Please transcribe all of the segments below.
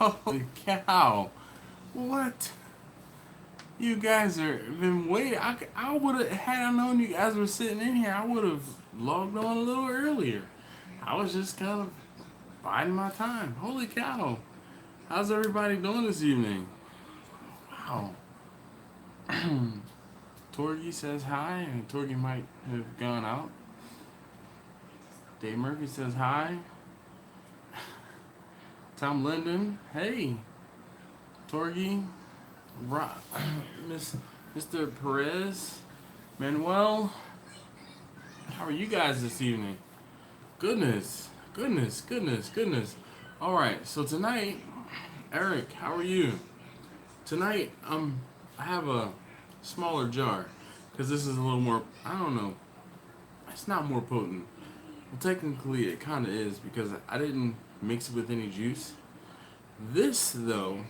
Holy cow. What? You guys are been waiting. I would have, had I known you guys were sitting in here, I would have logged on a little earlier. I was just kind of biding my time. Holy cow. How's everybody doing this evening? Wow. Torgy says hi, and Torgy might have gone out. Dave Murphy says hi. Tom Linden, hey. Torgy, Miss Mr. Perez, Manuel, how are you guys this evening? Goodness, goodness, goodness, goodness. All right, so tonight, Eric, how are you? Tonight, I have a smaller jar because this is a little more. I don't know. It's not more potent. Well, technically, it kind of is because I didn't mix it with any juice. This though,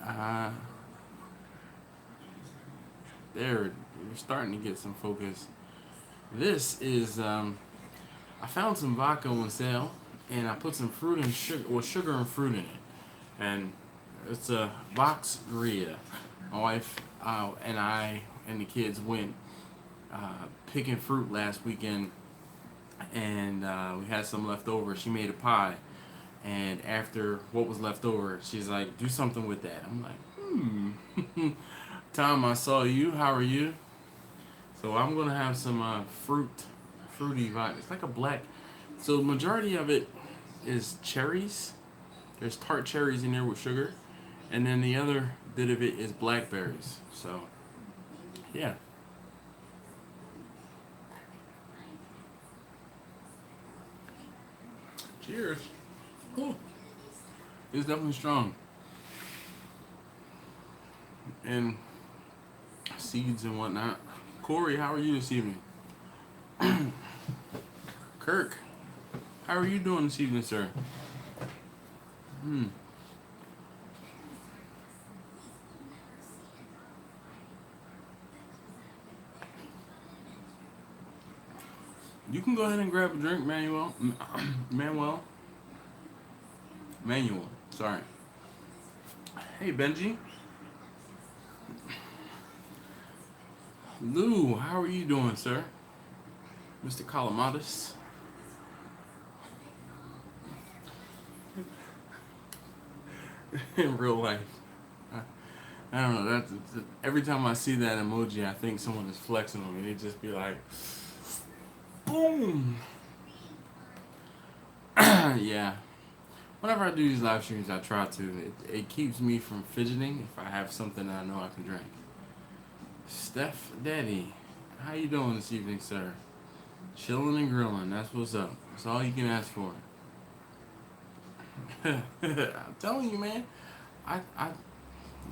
uh, there, we're starting to get some focus. This is, I found some vodka on sale, and I put some fruit and sugar, or sugar and fruit in it, and it's a VARIERA. My wife and I and the kids went picking fruit last weekend, and we had some left over. She made a pie, and after what was left over, she's like, "Do something with that." I'm like, Tom, I saw you. How are you? So I'm gonna have some fruity vodka. It's like a black. So the majority of it is cherries. There's tart cherries in there with sugar, and then the other bit of it is blackberries. So, yeah. Cheers. Cool. It's definitely strong. And seeds and whatnot. Corey, how are you this evening? Kirk, how are you doing this evening, sir? Hmm. You can go ahead and grab a drink, Manuel. Manuel. Manuel. Sorry. Hey, Benji. Lou, how are you doing, sir? Mr. Calamatis. In real life. I, I don't know. Every time I see that emoji, I think someone is flexing on me. They just be like, boom. Yeah. Whenever I do these live streams, I try to. It keeps me from fidgeting if I have something that I know I can drink. Steph Daddy, how you doing this evening, sir? Chilling and grilling. That's what's up. That's all you can ask for. I'm telling you, man. I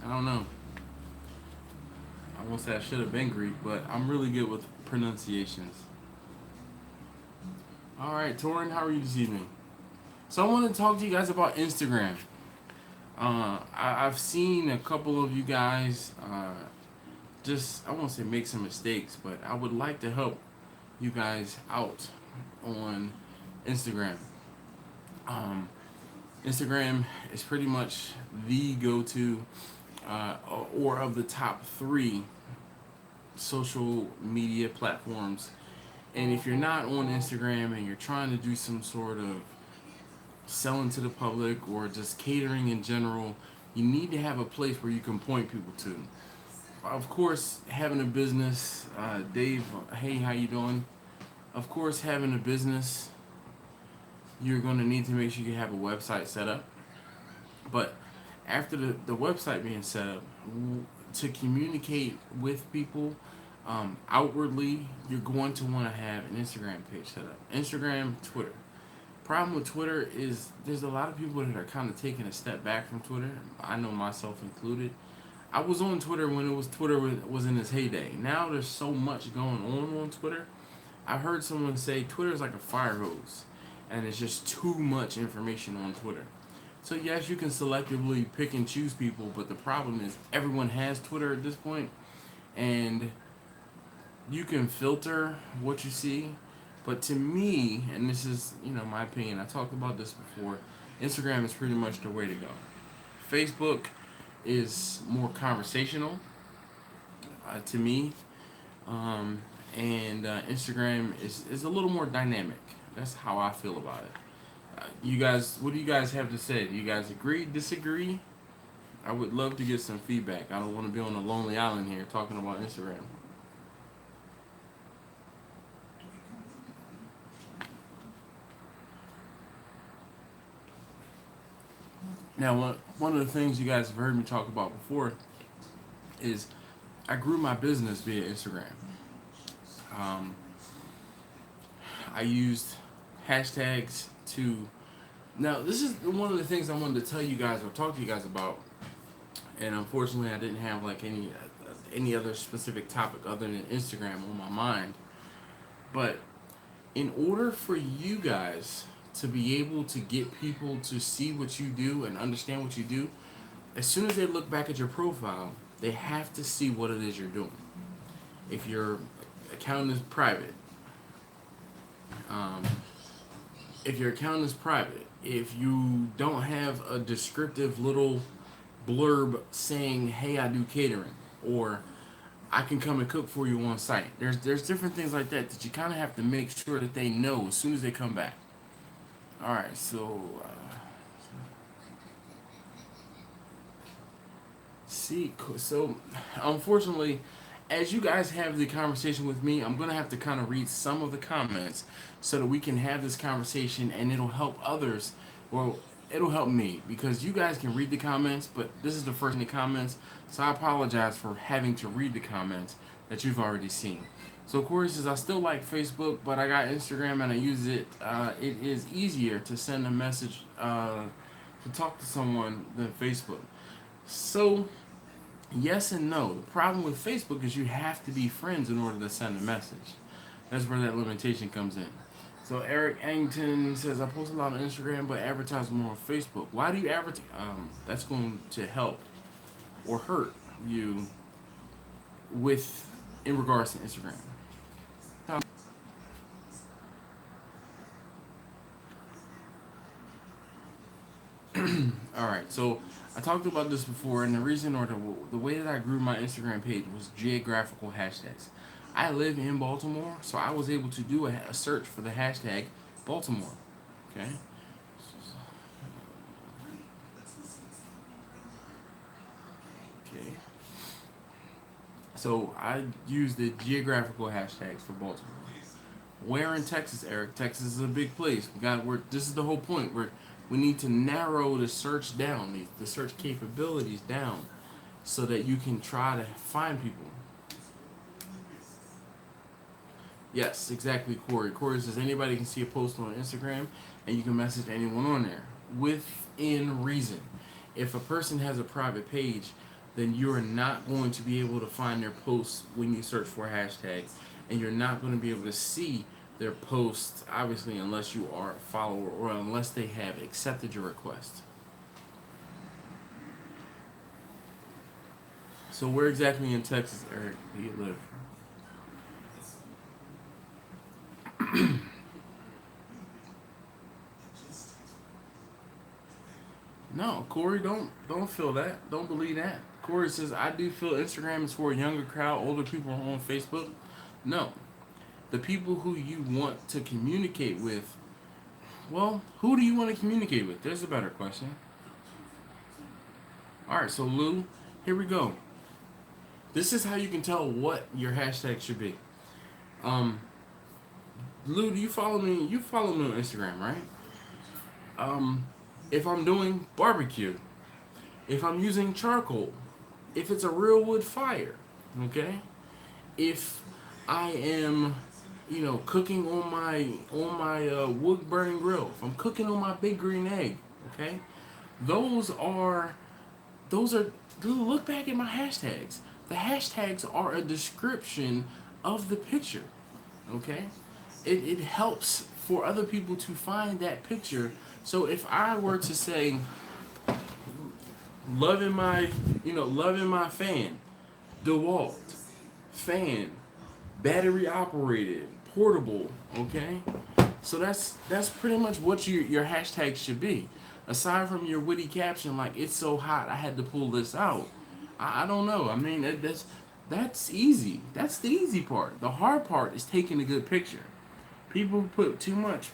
don't know. I won't say I should have been Greek, but I'm really good with pronunciations. All right, Torin, how are you this evening? So I want to talk to you guys about Instagram. I've seen a couple of you guys just, I won't say make some mistakes, but I would like to help you guys out on Instagram. Um, Instagram is pretty much the go-to or of the top three social media platforms. And if you're not on Instagram and you're trying to do some sort of selling to the public or just catering in general, you need to have a place where you can point people to. Of course, having a business, Dave, hey, how you doing? Of course, having a business, you're going to need to make sure you have a website set up. But after the website being set up, to communicate with people outwardly, you're going to want to have an Instagram page set up. Instagram, Twitter. Problem with Twitter is there's a lot of people that are kind of taking a step back from Twitter. I know myself included. I was on Twitter when Twitter was in its heyday. Now there's so much going on Twitter. I heard someone say Twitter is like a fire hose, and it's just too much information on Twitter. So yes, you can selectively pick and choose people, but the problem is everyone has Twitter at this point, and you can filter what you see. But to me, and this is my opinion, I talked about this before, Instagram is pretty much the way to go. Facebook is more conversational to me, and Instagram is a little more dynamic. That's how I feel about it. You guys, what do you guys have to say? Do you guys agree, disagree? I would love to get some feedback. I don't want to be on a lonely island here talking about Instagram. Now, one of the things you guys have heard me talk about before is I grew my business via Instagram. Um, I used hashtags to. Now, this is one of the things I wanted to tell you guys or talk to you guys about, and unfortunately, I didn't have like any other specific topic other than Instagram on my mind. But in order for you guys to be able to get people to see what you do and understand what you do, as soon as they look back at your profile, they have to see what it is you're doing. If your account is private, um, if you don't have a descriptive little blurb saying, "Hey, I do catering," or "I can come and cook for you on site," there's different things like that that you kind of have to make sure that they know as soon as they come back. All right, so unfortunately, as you guys have the conversation with me, I'm gonna have to kind of read some of the comments so that we can have this conversation and it'll help others. Well, it'll help me because you guys can read the comments, but this is the first in the comments, so I apologize for having to read the comments that you've already seen. So Corey says, I still like Facebook, but I got Instagram and I use it. It is easier to send a message to talk to someone than Facebook. So, yes and no. The problem with Facebook is you have to be friends in order to send a message. That's where that limitation comes in. So Eric Angton says, I post a lot on Instagram, but advertise more on Facebook. Why do you advertise? That's going to help or hurt you in regards to Instagram. All right, so I talked about this before, and the reason or the way that I grew my Instagram page was geographical hashtags. I live in Baltimore, so I was able to do a search for the hashtag Baltimore. Okay. Okay. So I used the geographical hashtags for Baltimore. Where in Texas, Eric? Texas is a big place. This is the whole point. We need to narrow the search down, the search capabilities down, so that you can try to find people. Yes, exactly, Corey. Corey says anybody can see a post on Instagram, and you can message anyone on there within reason. If a person has a private page, then you're not going to be able to find their posts when you search for a hashtag, and you're not going to be able to see their posts, obviously, unless you are a follower or unless they have accepted your request. So where exactly in Texas, Eric, do you live? No, Corey, don't feel that. Don't believe that. Corey says, I do feel Instagram is for a younger crowd, older people on Facebook. No. The people who you want to communicate with, well, who do you want to communicate with? There's a better question. Alright, so Lou, here we go. This is how you can tell what your hashtag should be. Lou, do you follow me? You follow me on Instagram, right? If I'm doing barbecue, if I'm using charcoal, if it's a real wood fire, okay? If I am, cooking on my wood burning grill, if I'm cooking on my big green egg, okay? Those are look back at my hashtags. The hashtags are a description of the picture, okay? It helps for other people to find that picture. So if I were to say, loving my fan, DeWalt, fan, battery operated, portable, okay? So that's pretty much what your hashtag should be. aside from your witty caption, like it's so hot, I had to pull this out. I don't know. I mean, that's easy. That's the easy part. The hard part is taking a good picture. People put too much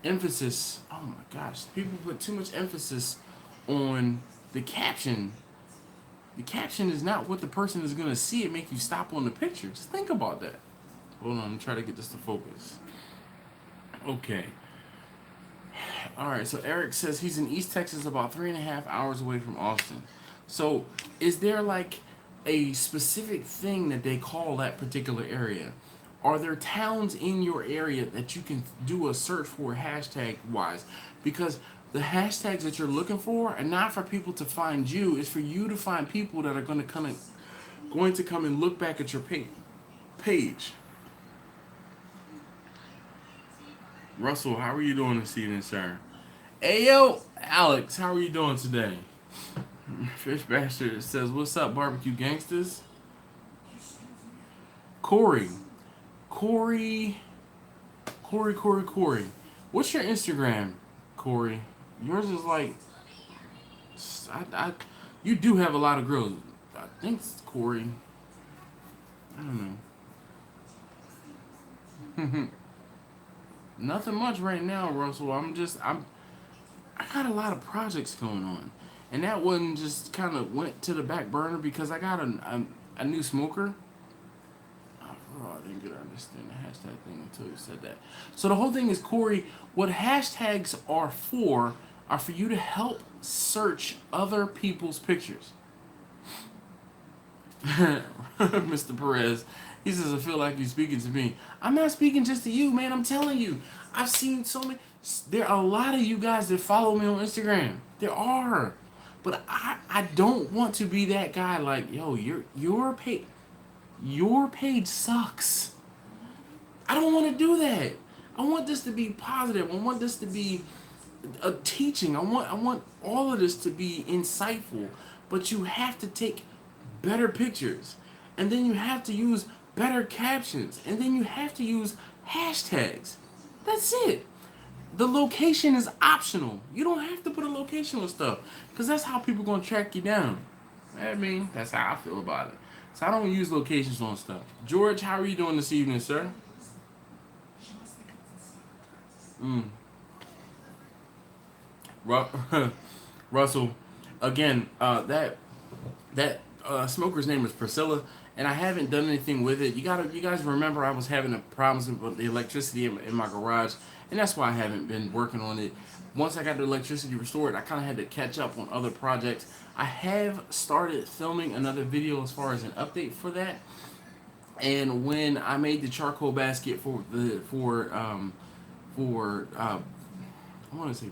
emphasis. Oh my gosh, people put too much emphasis on the caption. The caption is not what the person is gonna see. It make you stop on the picture. Just think about that. Hold on, I'm trying to get this to focus. Okay. All right. So Eric says he's in East Texas, about 3.5 hours away from Austin. So, is there like a specific thing that they call that particular area? Are there towns in your area that you can do a search for hashtag wise? Because the hashtags that you're looking for are not for people to find you. It's for you to find people that are going to come and look back at your page. Russell, how are you doing this evening, sir? Ayo, Alex, how are you doing today? Fish Bastard says, "What's up, barbecue gangsters?" Corey. What's your Instagram, Corey? Yours is like, you do have a lot of girls. I think it's Corey. I don't know. Nothing much right now, Russell. I got a lot of projects going on, and that one just kind of went to the back burner because I got a new smoker. Oh, I didn't get to understand the hashtag thing until you said that. So the whole thing is, Corey, what hashtags are for you to help search other people's pictures. Mr. Perez, he says, "I feel like you're speaking to me." I'm not speaking just to you, man. I'm telling you. I've seen so many. There are a lot of you guys that follow me on Instagram. There are. But I don't want to be that guy like, yo, your page sucks. I don't want to do that. I want this to be positive. I want this to be a teaching. I want all of this to be insightful. But you have to take better pictures. And then you have to use better captions. And then you have to use hashtags. That's it. The location is optional. You don't have to put a location on stuff. Because that's how people are going to track you down. I mean, that's how I feel about it. So I don't use locations on stuff. George, how are you doing this evening, sir? Russell, again, that smoker's name is Priscilla, and I haven't done anything with it. You guys remember I was having problems with the electricity in my garage, and that's why I haven't been working on it. Once I got the electricity restored, I kind of had to catch up on other projects. I have started filming another video as far as an update for that. And when I made the charcoal basket for I want to say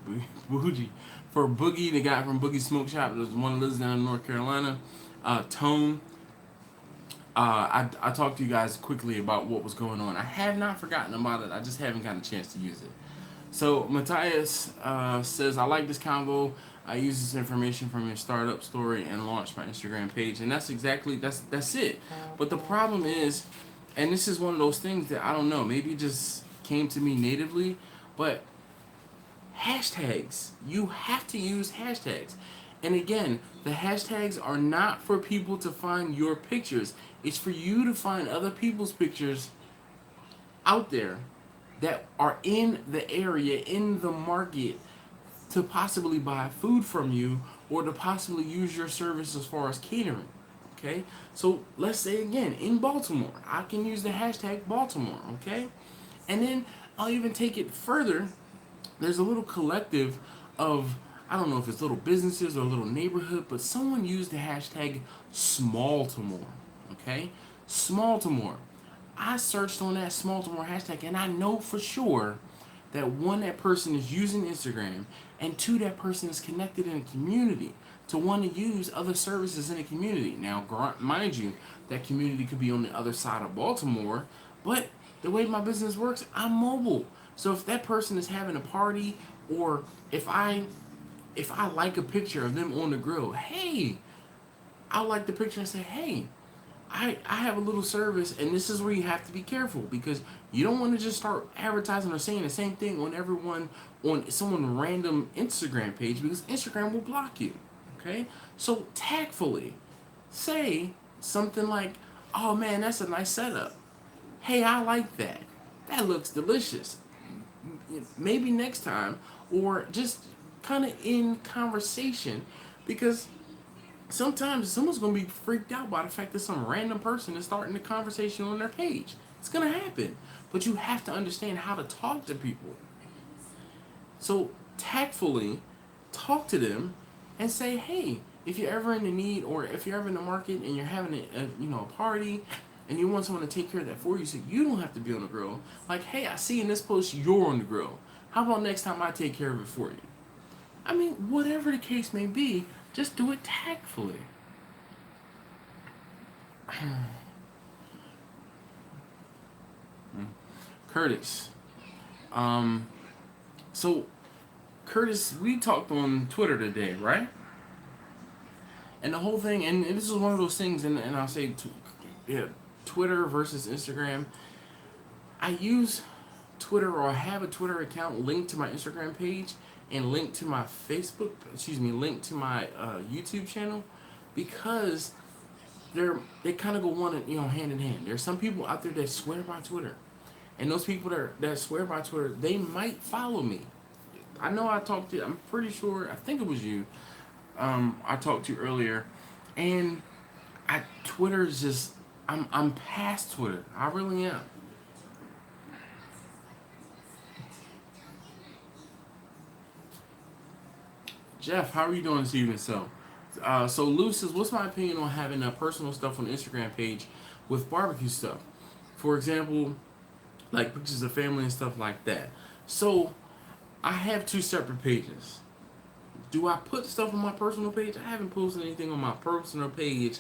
Bougie, for Boogie, the guy from Boogie Smoke Shop, that was one that lives down in North Carolina, Tone. I talked to you guys quickly about what was going on. I have not forgotten about it. I just haven't gotten a chance to use it. So Matthias says, "I like this convo. I use this information from your startup story and launched my Instagram page." And that's it. But the problem is, and this is one of those things that I don't know, maybe it just came to me natively, but hashtags. You have to use hashtags. And again, the hashtags are not for people to find your pictures. It's for you to find other people's pictures out there that are in the area, in the market, to possibly buy food from you or to possibly use your service as far as catering. Okay? So let's say again, in Baltimore, I can use the hashtag Baltimore. Okay? And then I'll even take it further. There's a little collective of, I don't know if it's little businesses or a little neighborhood, but someone used the hashtag Smalltimore. Okay? Smalltimore. I searched on that Smalltimore hashtag, and I know for sure that one, that person is using Instagram, and two, that person is connected in a community to want to use other services in a community. Now, mind you, that community could be on the other side of Baltimore, but the way my business works, I'm mobile. So if that person is having a party, or if I like a picture of them on the grill, hey, I'll like the picture and say, hey, I have a little service, and this is where you have to be careful, because you don't want to just start advertising or saying the same thing on everyone on someone random Instagram page, because Instagram will block you. Okay, so tactfully say something like, "Oh man, that's a nice setup. Hey, I like that. That looks delicious. Maybe next time," or just kind of in conversation, because sometimes someone's gonna be freaked out by the fact that some random person is starting the conversation on their page. It's gonna happen, but you have to understand how to talk to people. So tactfully, talk to them, and say, "Hey, if you're ever in the need, or if you're ever in the market and you're having a party, and you want someone to take care of that for you, so you don't have to be on the grill. Like, hey, I see in this post you're on the grill. How about next time I take care of it for you?" I mean, whatever the case may be, just do it tactfully. Curtis. Um, so Curtis, we talked on Twitter today, right? And the whole thing, and this is one of those things, and I'll say, yeah, Twitter versus Instagram. I use Twitter, or I have a Twitter account linked to my Instagram page and linked to my linked to my YouTube channel, because they kind of go hand in hand. There's some people out there that swear by Twitter, and those people that swear by Twitter, they might follow me. I know I talked to. I'm pretty sure. I think it was you. I talked to you earlier, and Twitter is just. I'm past Twitter. I really am. Jeff, how are you doing this evening? So Lou says, "What's my opinion on having personal stuff on the Instagram page with barbecue stuff? For example, like pictures of family and stuff like that." So I have two separate pages. Do I put stuff on my personal page? I haven't posted anything on my personal page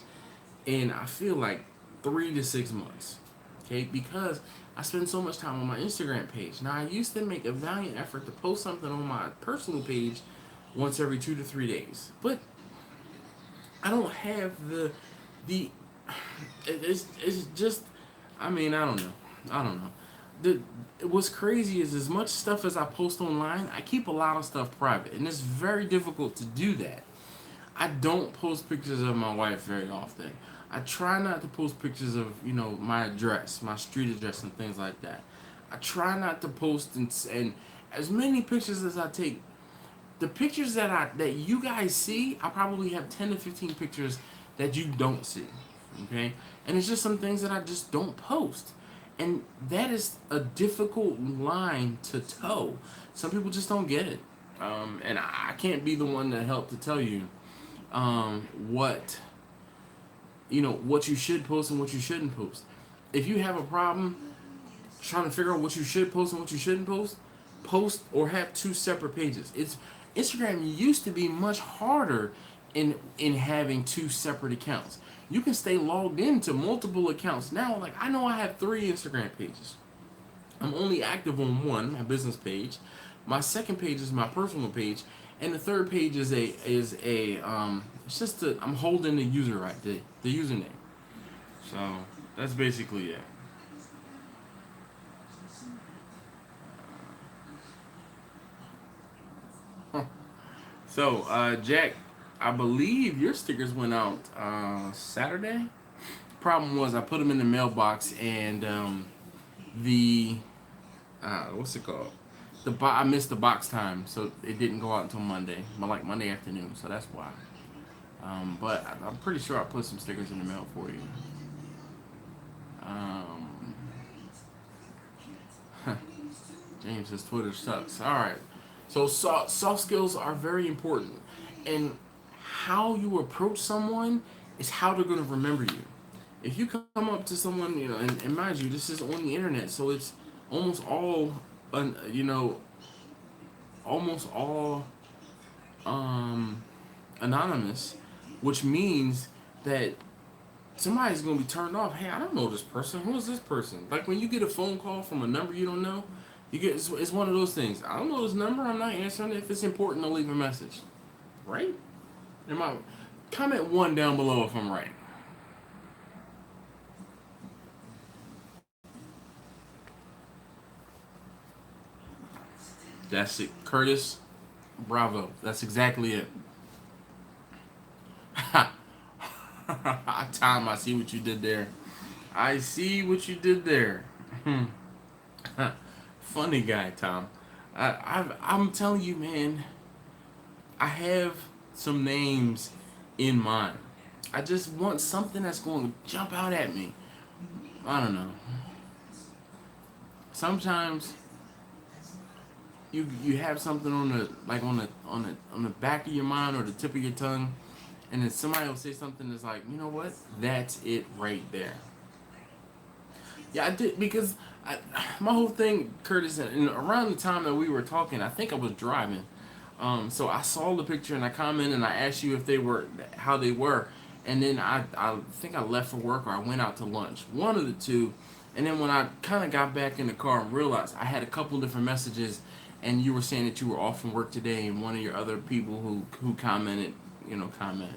in, I feel like, 3 to 6 months. Okay, because I spend so much time on my Instagram page. Now, I used to make a valiant effort to post something on my personal page once every 2 to 3 days, but I don't have the it's just, I mean, I don't know. What's crazy is, as much stuff as I post online, I keep a lot of stuff private, and it's very difficult to do that. I don't post pictures of my wife very often. I try not to post pictures of, my address, my street address, and things like that. I try not to post and as many pictures as I take. The pictures that you guys see, I probably have 10 to 15 pictures that you don't see. Okay? And it's just some things that I just don't post. And that is a difficult line to toe. Some people just don't get it. And I can't be the one to help to tell you what what you should post and what you shouldn't post. If you have a problem trying to figure out what you should post and what you shouldn't post or have two separate pages. Instagram used to be much harder in having two separate accounts. You can stay logged into multiple accounts. Now, like, I know I have 3 Instagram pages. I'm only active on one, my business page. My second page is my personal page, and the third page is it's just I'm holding the user right, the username. So that's basically it. So Jack, I believe your stickers went out Saturday. Problem was, I put them in the mailbox, and the what's it called? I missed the box time, so it didn't go out until Monday, like Monday afternoon. So that's why. But I'm pretty sure I put some stickers in the mail for you. Um, James says Twitter sucks. All right. So soft skills are very important, and how you approach someone is how they're going to remember you. If you come up to someone, and mind you, this is on the internet, so it's almost all, almost all anonymous, which means that somebody's going to be turned off. Hey, I don't know this person. Who is this person? Like when you get a phone call from a number you don't know, it's one of those things. I don't know this number. I'm not answering it. If it's important, I'll leave a message. Right? Comment 1 down below if I'm right. That's it. Curtis, bravo. That's exactly it. Tom, I see what you did there. I see what you did there. Funny guy, Tom. I'm telling you, man, I have some names in mind. I just want something that's going to jump out at me. I don't know. Sometimes you have something on the like on the back of your mind or the tip of your tongue, and then somebody will say something that's like, you know what? That's it right there. Yeah, I did because my whole thing, Curtis, and around the time that we were talking, I think I was driving. So I saw the picture and I commented and I asked you if they were how they were, and then I think I left for work or I went out to lunch, one of the two, and then when I kind of got back in the car and realized I had a couple different messages, and you were saying that you were off from work today, and one of your other people who commented, commented.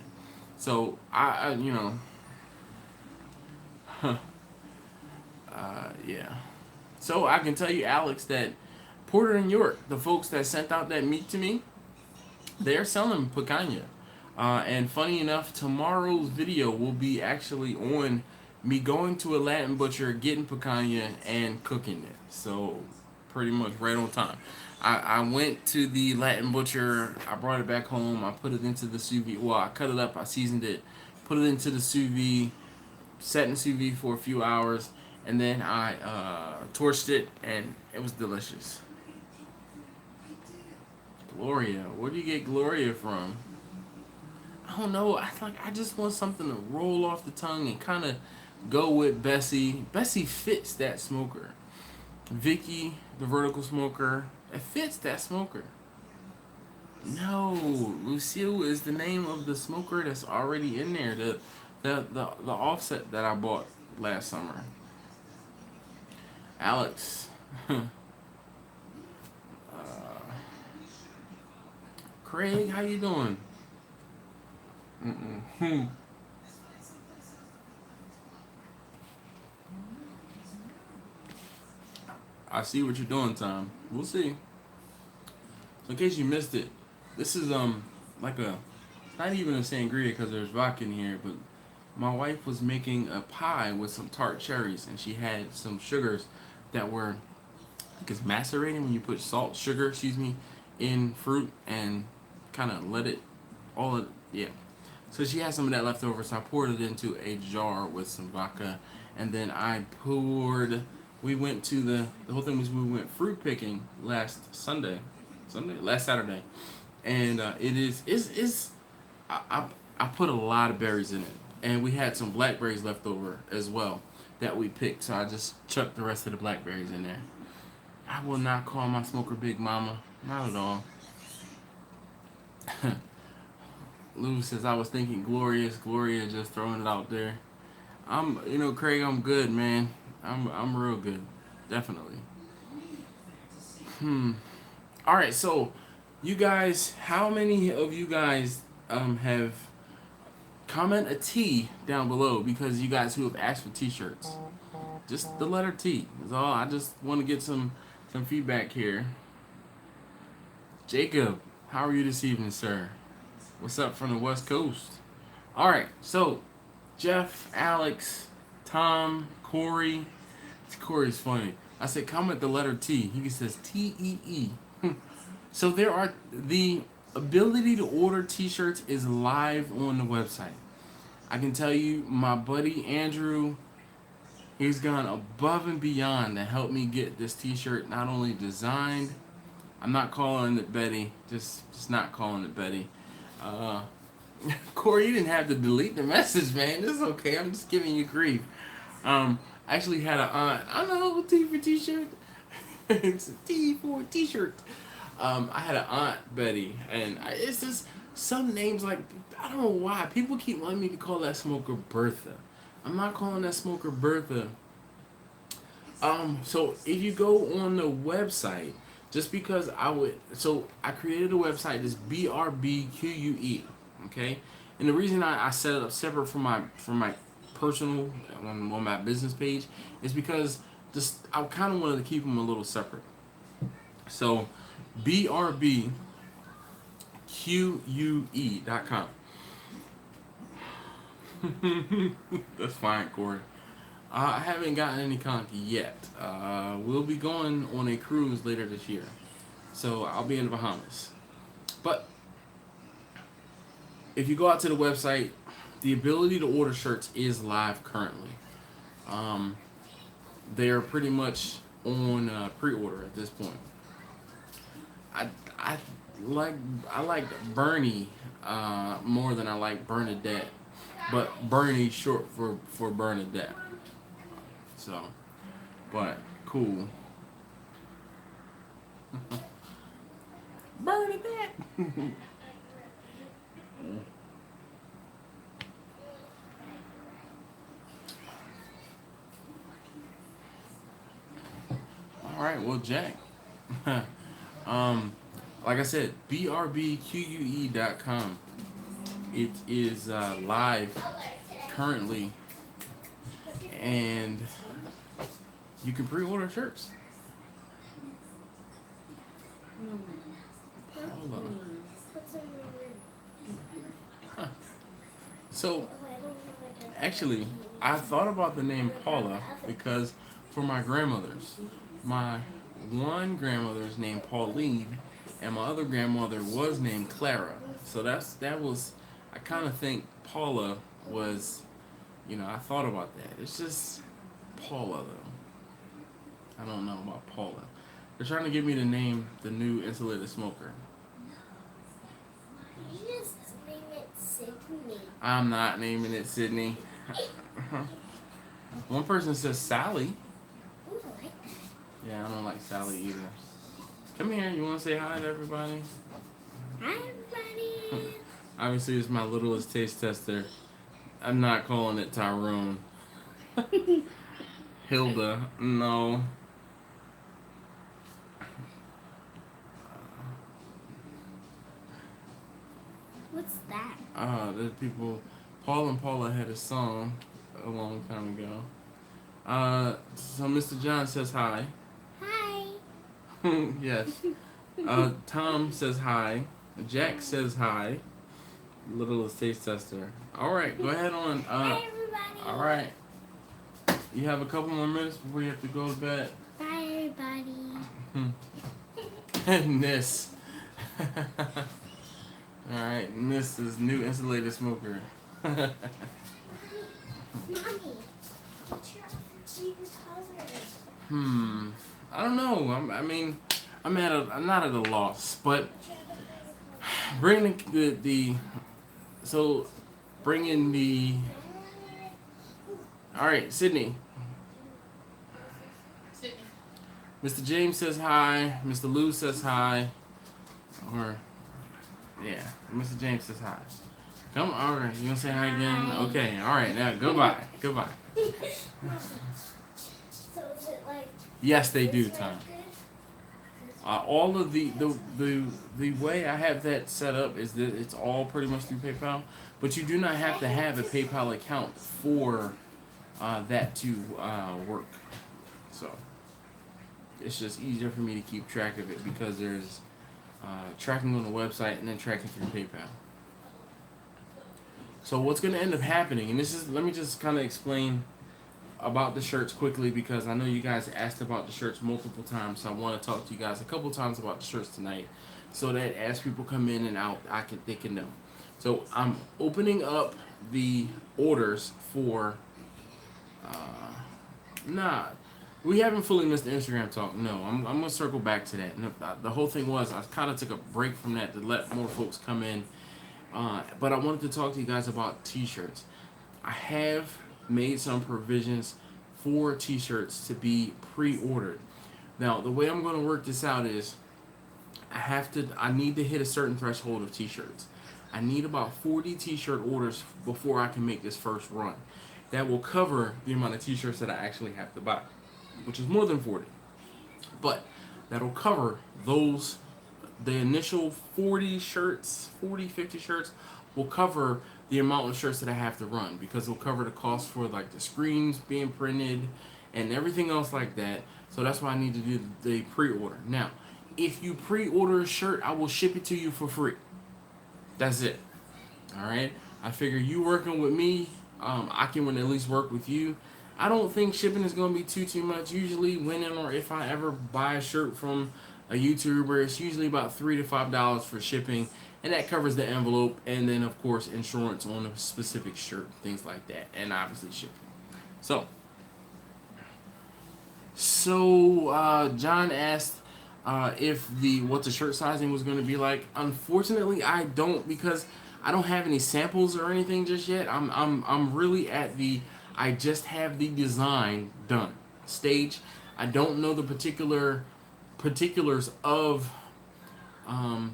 So I yeah. So I can tell you, Alex, that Porter and York, the folks that sent out that meat to me, they're selling picanha. And funny enough, tomorrow's video will be actually on me going to a Latin butcher, getting picanha, and cooking it. So pretty much right on time. I went to the Latin butcher, I brought it back home, I put it into the sous vide. Well, I cut it up, I seasoned it, put it into the sous vide, set in sous vide for a few hours, and then I torched it, and it was delicious. Gloria, where do you get Gloria from? I don't know. I just want something to roll off the tongue and kind of go with Bessie. Bessie fits that smoker. Vicky, the vertical smoker, it fits that smoker. No, Lucille is the name of the smoker that's already in there. The offset that I bought last summer. Alex. Craig, how you doing? I see what you're doing, Tom. We'll see. So in case you missed it, this is like a not even a sangria because there's vodka in here, but my wife was making a pie with some tart cherries, and she had some sugars that were it's macerating when you put salt, sugar, in fruit and kind of let it yeah. So she had some of that left over, so I poured it into a jar with some vodka, and then we went to the whole thing was we went fruit picking last Saturday, and I put a lot of berries in it, and we had some blackberries left over as well that we picked, so I just chucked the rest of the blackberries in there. I will not call my smoker Big Mama, not at all. Lou says I was thinking Gloria, just throwing it out there. Craig, I'm good, man. I'm real good, definitely. All right, so you guys, how many of you guys have comment a T down below because you guys who have asked for T-shirts, just the letter T is all. I just want to get some feedback here. Jacob, how are you this evening, sir? What's up from the West Coast? All right, so Jeff, Alex, Tom, Corey. Corey's funny. I said comment the letter T. He says T-E-E. So the ability to order T-shirts is live on the website. I can tell you, my buddy Andrew, he's gone above and beyond to help me get this T-shirt not only designed. I'm not calling it Betty. Just not calling it Betty. Corey, you didn't have to delete the message, man. It's okay. I'm just giving you grief. I actually had an aunt. I don't know, T for T-shirt. It's a T for T-shirt. I had an aunt, Betty, and it's just some names like, I don't know why. People keep wanting me to call that smoker Bertha. I'm not calling that smoker Bertha. So if you go on the website, just because I created a website, it's BRBQUE, okay? And the reason I set it up separate from my personal, on my business page, is because I kind of wanted to keep them a little separate. So BRBQUE.com. That's fine, Corey. I haven't gotten any conky yet. We'll be going on a cruise later this year. So I'll be in the Bahamas. But if you go out to the website, the ability to order shirts is live currently. They're pretty much on pre-order at this point. I like Bernie more than I like Bernadette, but Bernie's short for Bernadette. So, but cool. Bernadette. All right, well, Jack. Like I said, BRBQUE.com. It is live currently, and you can pre-order shirts. Hold on. Huh. So, actually, I thought about the name Paula because for my grandmothers, my one grandmother is named Pauline, and my other grandmother was named Clara. So that was, I kind of think Paula was, I thought about that. It's just Paula though. I don't know about Paula. They're trying to get me to name the new insulated smoker. You just name it Sydney. I'm not naming it Sydney. One person says Sally. Ooh, I like that. Yeah, I don't like Sally either. Come here, you want to say hi to everybody? Hi, everybody. Obviously, it's my littlest taste tester. I'm not calling it Tyrone. Hilda, no. What's that? There's people. Paul and Paula had a song a long time ago. So Mr. John says hi. Hi. Yes. Tom says hi. Jack says hi. Littlest taste tester. All right, go ahead on. Hi, everybody. All right. You have a couple more minutes before you have to go to bed. Bye, everybody. And this. All right, and this is new insulated smoker. Mommy, what's your favorite color? I don't know. I'm not at a loss, but bringing bringing the. All right, Sydney. Mr. James says hi. Mr. Lou says hi. Or, yeah, Mr. James says hi. Come on, all right. You gonna say hi again? Hi. Okay, all right. Now, goodbye. Goodbye. So is it like? Yes, they do, this Tom. way good? All of the way I have that set up is that it's all pretty much through PayPal, but you do not have to have a PayPal account for that to work. So it's just easier for me to keep track of it because there's tracking on the website and then tracking through PayPal. So what's going to end up happening, and let me just kind of explain about the shirts quickly because I know you guys asked about the shirts multiple times, so I want to talk to you guys a couple times about the shirts tonight so that as people come in and out, they can know. So I'm opening up the orders for we haven't fully missed the Instagram talk. No, I'm going to circle back to that. And the whole thing was I kind of took a break from that to let more folks come in. But I wanted to talk to you guys about t-shirts. I have made some provisions for t-shirts to be pre-ordered. Now, the way I'm going to work this out is I need to hit a certain threshold of t-shirts. I need about 40 t-shirt orders before I can make this first run. That will cover the amount of t-shirts that I actually have to buy, which is more than 40. But that'll cover the initial 40 shirts, 40, 50 shirts will cover the amount of shirts that I have to run because it'll cover the cost for like the screens being printed and everything else like that. So that's why I need to do the pre-order. Now, if you pre-order a shirt, I will ship it to you for free. That's it. All right. I figure you working with me, I can at least work with you. I don't think shipping is going to be too much. Usually, when or if I ever buy a shirt from a YouTuber, it's usually about $3 to $5 for shipping, and that covers the envelope, and then of course insurance on a specific shirt, things like that, and obviously shipping. So John asked if what the shirt sizing was going to be like. Unfortunately, I don't, because I don't have any samples or anything just yet. I'm really at the I just have the design done stage. I don't know the particulars of I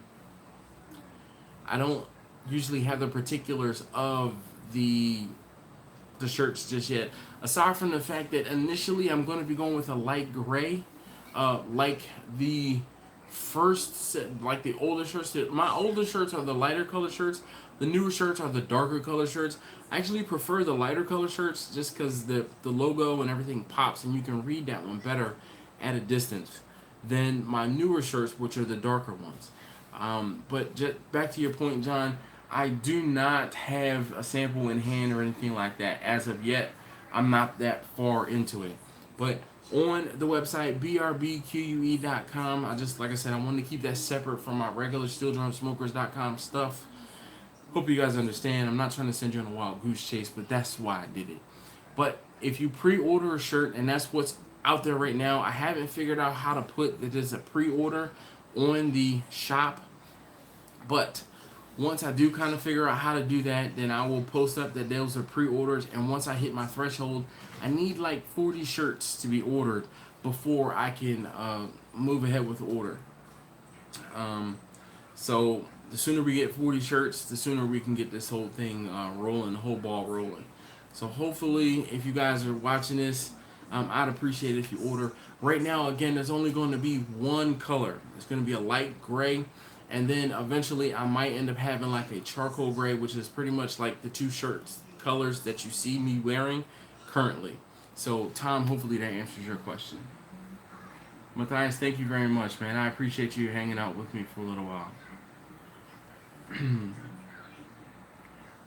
don't usually have the particulars of the shirts just yet. Aside from the fact that initially I'm going to be going with a light gray, like the first set, like the older shirts. My older shirts are the lighter color shirts. The newer shirts are the darker color shirts. I actually prefer the lighter color shirts just because the logo and everything pops and you can read that one better at a distance than my newer shirts, which are the darker ones. But just back to your point, John, I do not have a sample in hand or anything like that as of yet. I'm not that far into it. But on the website, BRBQUE.com, like I said, I wanted to keep that separate from my regular StillDrumSmokers.com stuff. Hope you guys understand. I'm not trying to send you on a wild goose chase, but that's why I did it. But if you pre-order a shirt, and that's what's out there right now, I haven't figured out how to put that there's a pre-order on the shop. But once I do kind of figure out how to do that, then I will post up that those are pre-orders. And once I hit my threshold, I need like 40 shirts to be ordered before I can move ahead with the order. So the sooner we get 40 shirts, the sooner we can get this whole thing rolling, the whole ball rolling. So hopefully, if you guys are watching this, I'd appreciate it if you order. Right now, again, there's only going to be one color. It's going to be a light gray. And then eventually I might end up having like a charcoal gray, which is pretty much like the two shirts colors that you see me wearing currently. So Tom, hopefully that answers your question. Matthias, thank you very much, man. I appreciate you hanging out with me for a little while.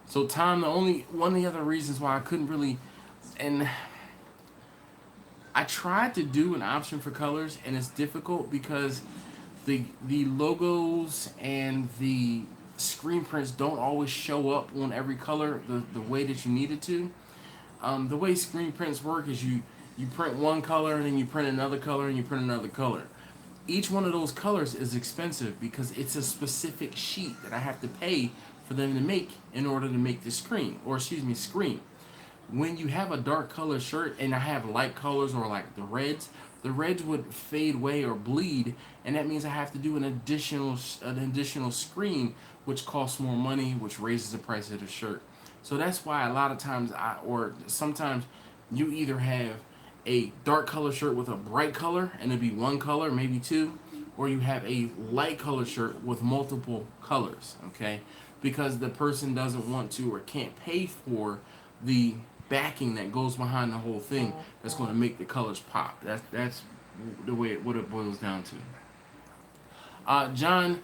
So Tom, one of the other reasons why I couldn't really, and I tried to do an option for colors, and it's difficult because the logos and the screen prints don't always show up on every color the way that you need it to. The way screen prints work is you print one color and then you print another color and you print another color. Each one of those colors is expensive because it's a specific sheet that I have to pay for them to make in order to make the screen. When you have a dark color shirt and I have light colors or like the reds would fade away or bleed, and that means I have to do an additional screen, which costs more money, which raises the price of the shirt. So that's why a lot of times sometimes you either have a dark color shirt with a bright color and it'd be one color, maybe two, or you have a light color shirt with multiple colors, okay? Because the person doesn't want to or can't pay for the backing that goes behind the whole thing that's going to make the colors pop. That's the way what it boils down to. John,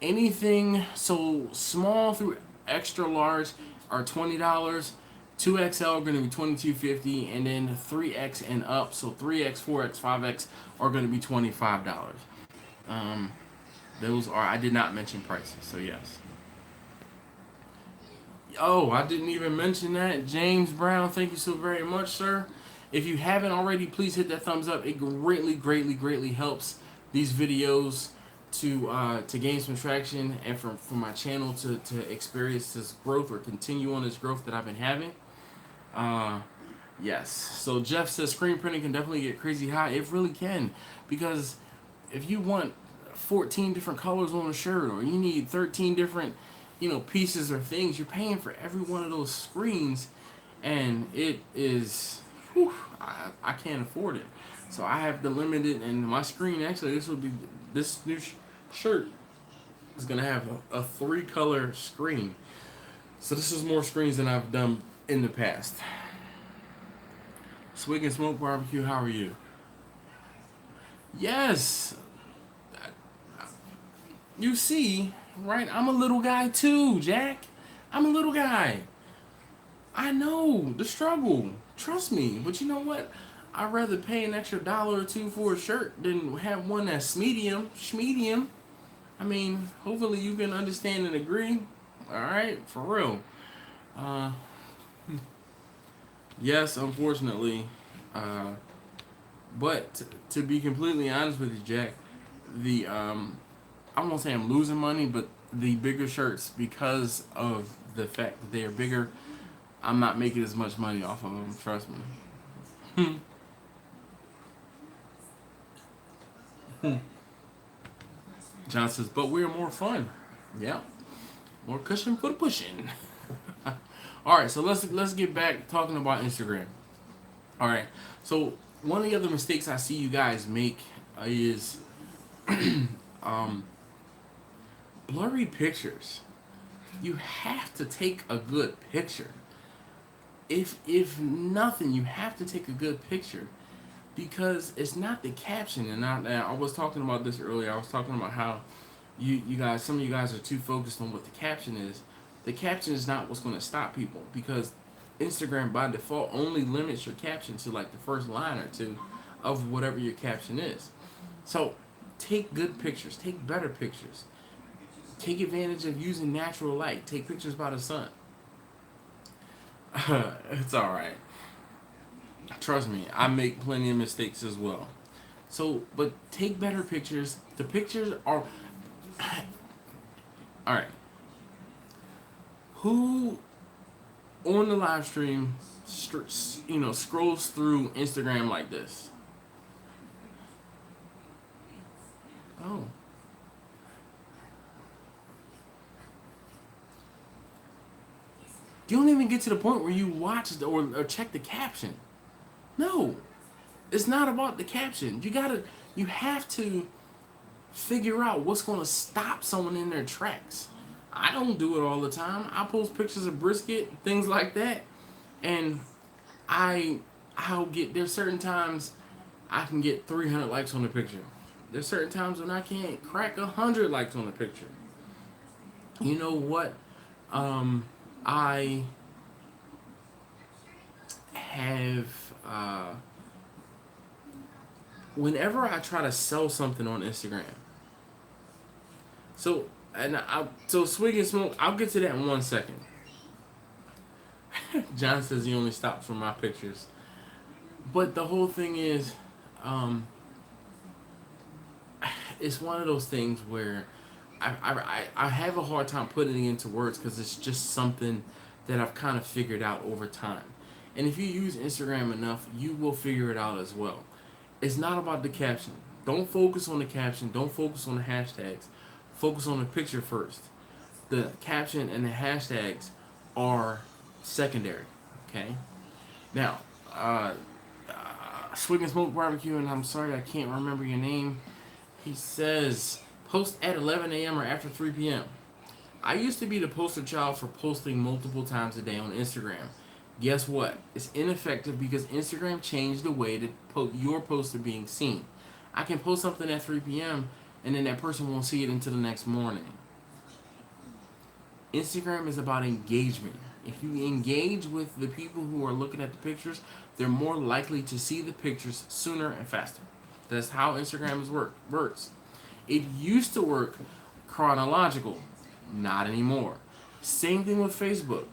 anything so small through extra large are $20. 2XL are going to be $22.50, and then 3X and up, so 3X, 4X, 5X are going to be $25. Those are, I did not mention prices, so yes. Oh, I didn't even mention that. James Brown, thank you so very much, sir. If you haven't already, please hit that thumbs up. It greatly helps these videos to gain some traction and for my channel to experience this growth or continue on this growth that I've been having. Yes. So Jeff says screen printing can definitely get crazy high. It really can, because if you want 14 different colors on a shirt, or you need 13 different pieces or things, you're paying for every one of those screens, and it is, I can't afford it. So I have to limit it, and my screen, actually, this new shirt is going to have a 3-color screen. So this is more screens than I've done in the past. Swig and Smoke Barbecue, how are you? Yes! you see, right? I'm a little guy too, Jack. I'm a little guy. I know the struggle. Trust me. But you know what? I'd rather pay an extra dollar or two for a shirt than have one that's medium. Schmedium. I mean, hopefully you can understand and agree. Alright? For real. Uh, yes, unfortunately. Uh, but to be completely honest with you, Jack, the I won't say I'm losing money, but the bigger shirts, because of the fact that they are bigger, I'm not making as much money off of them. Trust me. John says, but we're more fun. Yeah, more cushion for the pushing. All right, so let's get back talking about Instagram. All right, so one of the other mistakes I see you guys make is um, blurry pictures. You have to take a good picture. If nothing, you have to take a good picture, because it's not the caption. And I was talking about this earlier. I was talking about how you guys, some of you guys are too focused on what the caption is. The caption is not what's going to stop people, because Instagram by default only limits your caption to like the first line or two of whatever your caption is. So take good pictures, take better pictures, take advantage of using natural light, take pictures by the sun. It's all right. Trust me, I make plenty of mistakes as well. So, but take better pictures. The pictures are all right. Who on the live stream, scrolls through Instagram like this? Oh, you don't even get to the point where you watch or check the caption. No, it's not about the caption. You have to figure out what's going to stop someone in their tracks. I don't do it all the time. I post pictures of brisket, things like that, and I'll get, there's certain times I can get 300 likes on the picture. There's certain times when I can't crack 100 likes on the picture. You know what? I have whenever I try to sell something on Instagram. So swig and smoke. I'll get to that in 1 second. John says he only stops for my pictures, but the whole thing is, it's one of those things where I have a hard time putting it into words, because it's just something that I've kind of figured out over time. And if you use Instagram enough, you will figure it out as well. It's not about the caption. Don't focus on the caption. Don't focus on the hashtags. Focus on the picture first. The caption and the hashtags are secondary. Okay? Now, Swig and Smoke Barbecue, and I'm sorry I can't remember your name. He says, post at 11 a.m. or after 3 p.m. I used to be the poster child for posting multiple times a day on Instagram. Guess what? It's ineffective, because Instagram changed the way that your posts are being seen. I can post something at 3 p.m. and then that person won't see it until the next morning. Instagram is about engagement. If you engage with the people who are looking at the pictures, they're more likely to see the pictures sooner and faster. That's how Instagram works. It used to work chronological. Not anymore. Same thing with Facebook.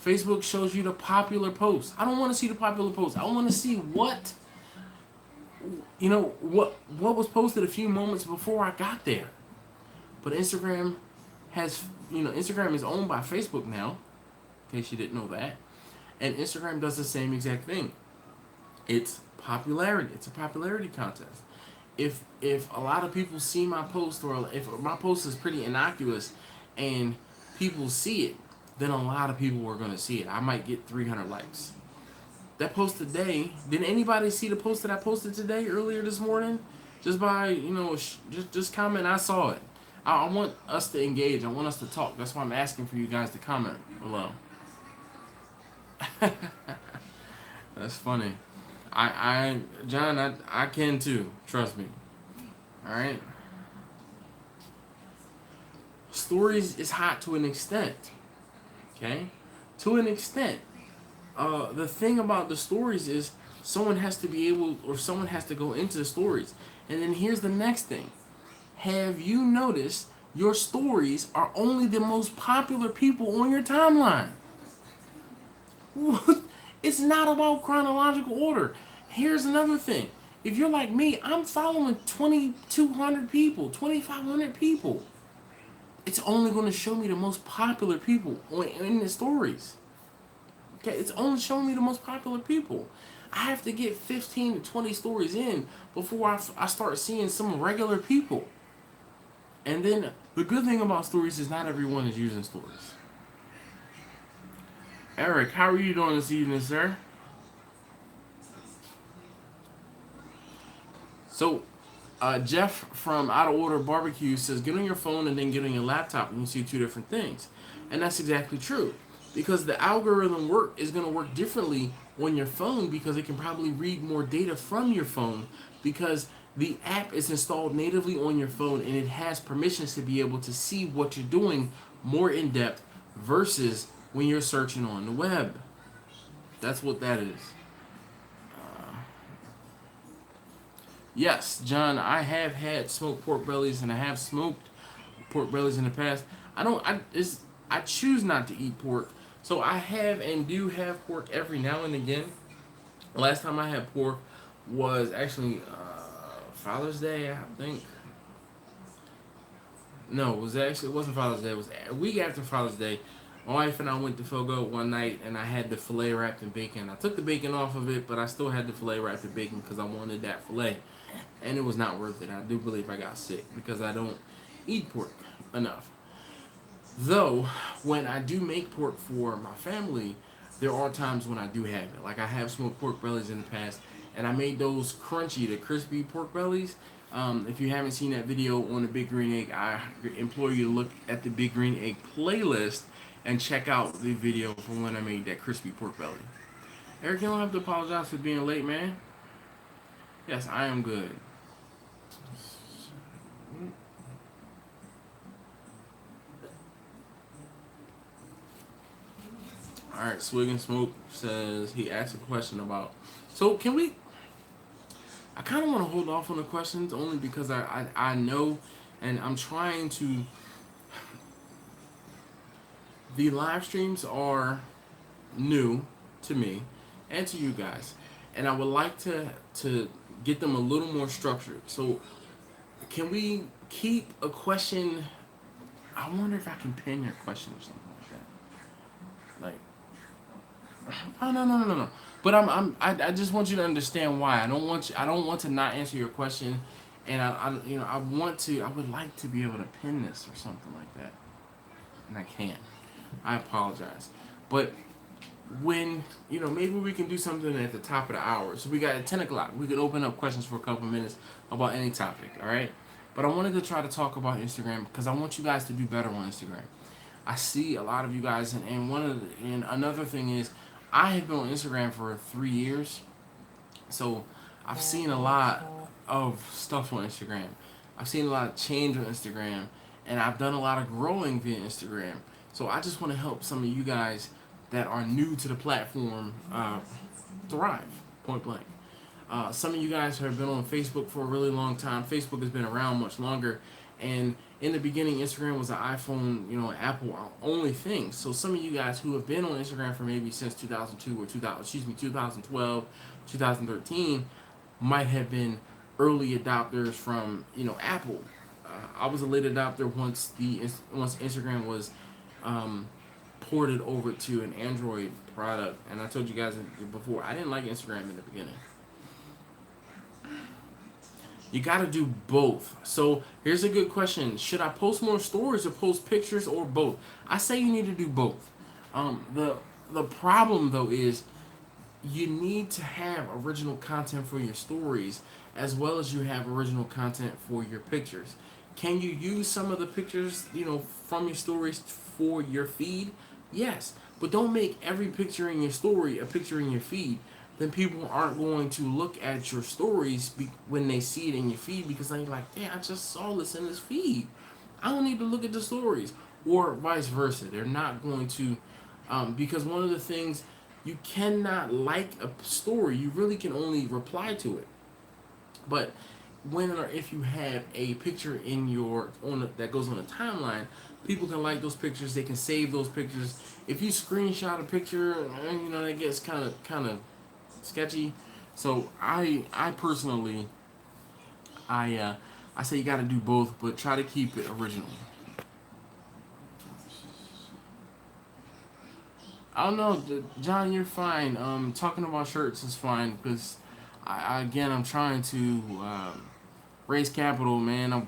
Facebook shows you the popular posts. I don't want to see the popular posts. I want to see what was posted a few moments before I got there. But Instagram Instagram is owned by Facebook now, in case you didn't know that. And Instagram does the same exact thing. It's popularity. It's a popularity contest. If a lot of people see my post, or if my post is pretty innocuous and people see it, then a lot of people are going to see it. I might get 300 likes. That post today, did anybody see the post that I posted today, earlier this morning? Just by, just comment, I saw it. I want us to engage. I want us to talk. That's why I'm asking for you guys to comment below. That's funny. John, I can too. Trust me. All right. stories is hot to an extent. Okay? To an extent. The thing about the stories is someone has to be able, or someone has to go into the stories. And then here's the next thing. Have you noticed your stories are only the most popular people on your timeline? It's not about chronological order. Here's another thing. If you're like me, I'm following 2,200 people, 2,500 people. It's only going to show me the most popular people in the stories. Okay, it's only showing me the most popular people. I have to get 15 to 20 stories in before I start seeing some regular people. And then the good thing about stories is not everyone is using stories. Eric, how are you doing this evening, sir? So, Jeff from Out of Order Barbecue says, get on your phone and then get on your laptop and you see two different things. And that's exactly true. Because the algorithm is going to work differently on your phone because it can probably read more data from your phone because the app is installed natively on your phone and it has permissions to be able to see what you're doing more in depth versus when you're searching on the web. That's what that is. Yes, John, I have had smoked pork bellies and I have smoked pork bellies in the past. I choose not to eat pork. So I have and do have pork every now and again. Last time I had pork was actually Father's Day, I think. No, it wasn't Father's Day. It was a week after Father's Day. My wife and I went to Fogo one night and I had the filet wrapped in bacon. I took the bacon off of it, but I still had the filet wrapped in bacon because I wanted that filet. And it was not worth it. I do believe I got sick because I don't eat pork enough. Though, when I do make pork for my family, there are times when I do have it. Like I have smoked pork bellies in the past, and I made those crunchy, the crispy pork bellies. If you haven't seen that video on the Big Green Egg, I implore you to look at the Big Green Egg playlist and check out the video from when I made that crispy pork belly. Eric, you don't have to apologize for being late, man. Yes, I am good. Alright, Swig and Smoke says he asked a question about. So can we? I kind of want to hold off on the questions only because I know, and I'm trying to. The live streams are new to me and to you guys, and I would like to get them a little more structured. So can we keep a question? I wonder if I can pin your question or something like that. Like. Oh no. But I just want you to understand why. I don't want to not answer your question, and I would like to be able to pin this or something like that, and I can't. I apologize, but when maybe we can do something at the top of the hour. So we got at 10 o'clock. We could open up questions for a couple minutes about any topic. All right, but I wanted to try to talk about Instagram because I want you guys to do better on Instagram. I see a lot of you guys, and another thing is. I have been on Instagram for 3 years, so I've seen a lot of stuff on Instagram. I've seen a lot of change on Instagram, and I've done a lot of growing via Instagram. So I just want to help some of you guys that are new to the platform thrive, point blank. Some of you guys have been on Facebook for a really long time. Facebook has been around much longer, and in the beginning, Instagram was an iPhone, Apple only thing. So some of you guys who have been on Instagram for maybe since 2002 or 2012, 2013, might have been early adopters from, Apple. I was a late adopter once Instagram was ported over to an Android product, and I told you guys before I didn't like Instagram in the beginning. You got to do both. So here's a good question. Should I post more stories or post pictures or both? I say you need to do both. The problem, though, is you need to have original content for your stories as well as you have original content for your pictures. Can you use some of the pictures, from your stories for your feed? Yes. But don't make every picture in your story a picture in your feed. Then people aren't going to look at your stories when they see it in your feed because they're like, damn, I just saw this in this feed. I don't need to look at the stories, or vice versa. They're not going to, because one of the things, you cannot like a story. You really can only reply to it. But when or if you have a picture in your that goes on a timeline, people can like those pictures. They can save those pictures. If you screenshot a picture, that gets kind of sketchy. So I personally I say you got to do both, but try to keep it original. I don't know, John. You're fine. Talking about shirts is fine because I'm trying to raise capital, man.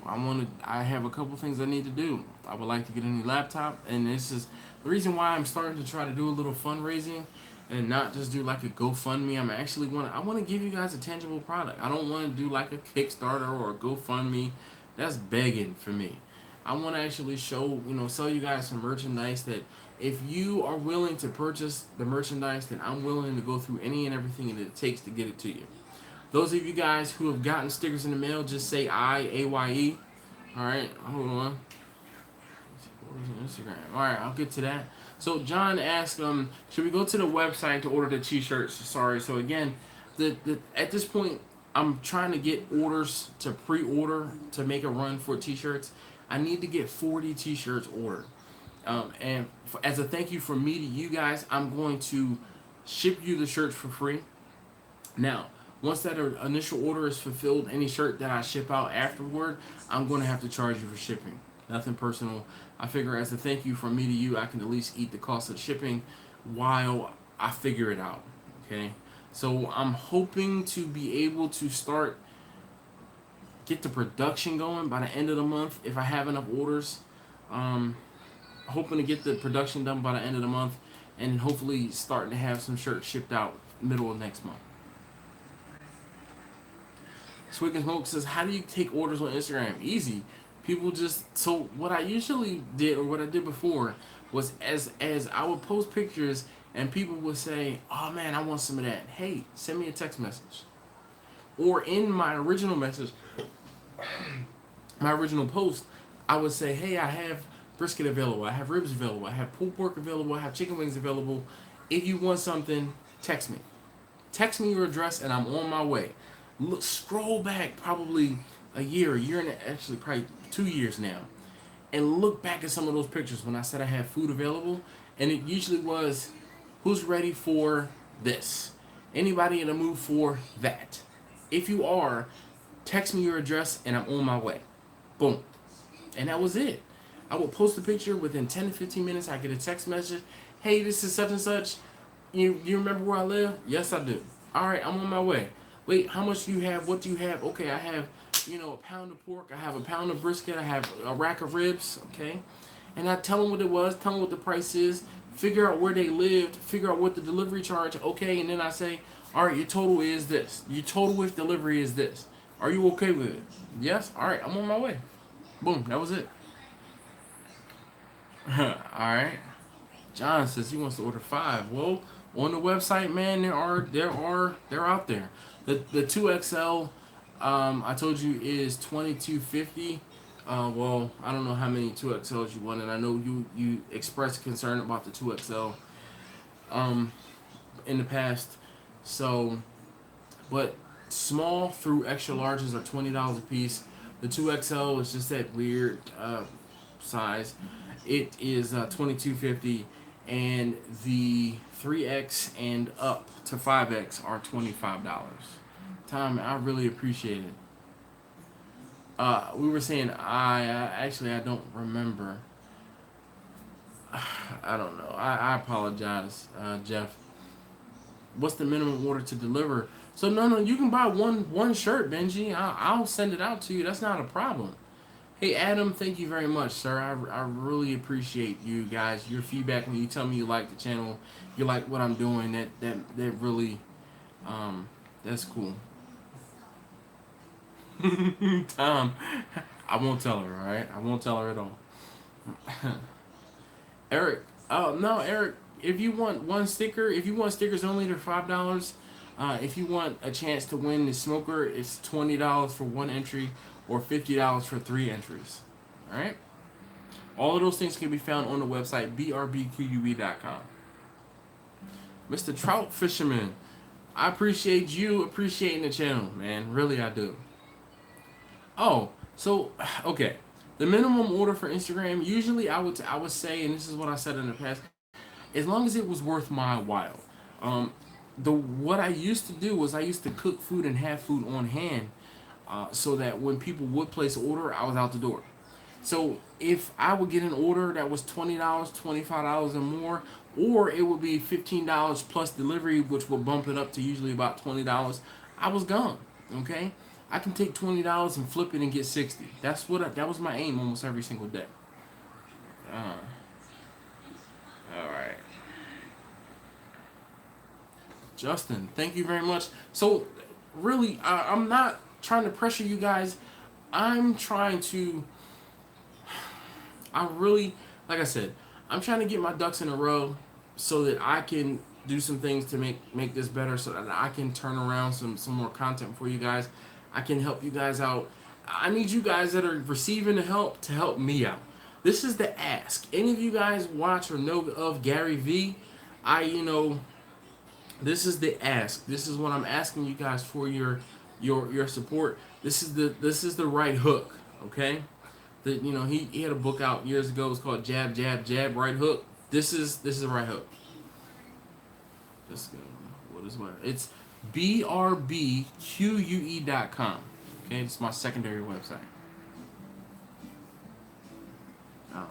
I have a couple things I need to do. I would like to get a new laptop, and this is the reason why I'm starting to try to do a little fundraising and not just do like a GoFundMe. I want to give you guys a tangible product. I don't want to do like a Kickstarter or a GoFundMe. That's begging for me. I want to actually sell you guys some merchandise that if you are willing to purchase the merchandise, then I'm willing to go through any and everything that it takes to get it to you. Those of you guys who have gotten stickers in the mail, just say AYE. Alright, hold on. Instagram. Alright, I'll get to that. So John asked, should we go to the website to order the t-shirts? Sorry. So again, at this point, I'm trying to get orders to pre-order to make a run for t-shirts. I need to get 40 t-shirts ordered. As a thank you from me to you guys, I'm going to ship you the shirts for free. Now, once that initial order is fulfilled, any shirt that I ship out afterward, I'm going to have to charge you for shipping. Nothing personal. I figure as a thank you from me to you, I can at least eat the cost of shipping while I figure it out. Okay? So I'm hoping to be able to get the production going by the end of the month if I have enough orders. Hoping to get the production done by the end of the month and hopefully starting to have some shirts shipped out middle of next month. Swig and Smoke says, how do you take orders on Instagram? Easy. People so what I usually did, or what I did before, was as I would post pictures and people would say, oh man, I want some of that. Hey, send me a text message. Or in my original message, my original post, I would say, hey, I have brisket available, I have ribs available, I have pulled pork available, I have chicken wings available. If you want something, text me. Text me your address and I'm on my way. Scroll back probably a year and actually probably 2 years now, and look back at some of those pictures when I said I had food available, and it usually was, who's ready for this? Anybody in the mood for that? If you are, text me your address and I'm on my way. Boom. And that was it. I would post a picture within 10 to 15 minutes. I get a text message. Hey, this is such and such. You remember where I live? Yes, I do. All right, I'm on my way. Wait, how much do you have? What do you have? Okay, I have, a pound of pork. I have a pound of brisket. I have a rack of ribs. Okay. And I tell them what it was. Tell them what the price is. Figure out where they lived. Figure out what the delivery charge. Okay. And then I say, all right, your total is this. Your total with delivery is this. Are you okay with it? Yes. All right, I'm on my way. Boom. That was it. Alright. John says he wants to order 5. Well, on the website, man, they're out there. The 2XL, I told you, is $22.50. Well, I don't know how many 2XLs you want, and I know you expressed concern about the 2XL in the past. So, but small through extra larges are $20 a piece. The 2XL is just that weird size. It is $22.50, and the 3X and up to 5X are $25. Tom, I really appreciate it. We were saying I don't remember. I don't know. I apologize, Jeff. What's the minimum order to deliver? So no, you can buy one shirt, Benji. I'll send it out to you. That's not a problem. Hey Adam, thank you very much, sir. I really appreciate you guys. Your feedback when you tell me you like the channel, you like what I'm doing. That really, that's cool. Tom, I won't tell her. All right, I won't tell her at all. Eric, oh no, Eric. If you want one sticker, if you want stickers only, they're $5. If you want a chance to win the smoker, it's $20 for one entry, or $50 for 3 entries. All right. All of those things can be found on the website, brbqub.com. Mr. Trout Fisherman, I appreciate you appreciating the channel, man. Really, I do. Oh, so, okay. The minimum order for Instagram, usually I would say, and this is what I said in the past, as long as it was worth my while. What I used to do was I used to cook food and have food on hand, so that when people would place an order, I was out the door. So if I would get an order that was $20, $25 or more, or it would be $15 plus delivery, which will bump it up to usually about $20, I was gone. Okay, I can take $20 and flip it and get 60. That was my aim almost every single day. All right. Justin, thank you very much. So, really, I'm not trying to pressure you guys. I'm trying to. Like I said, I'm trying to get my ducks in a row so that I can do some things to make this better, so that I can turn around some more content for you guys. I can help you guys out. I need you guys that are receiving the help to help me out. This is the ask. Any of you guys watch or know of Gary V? This is the ask. This is what I'm asking you guys for your support. This is the right hook, okay? He had a book out years ago. It was called Jab Jab Jab Right Hook. This is the right hook. It's brbque.com. Okay, it's my secondary website. Oh.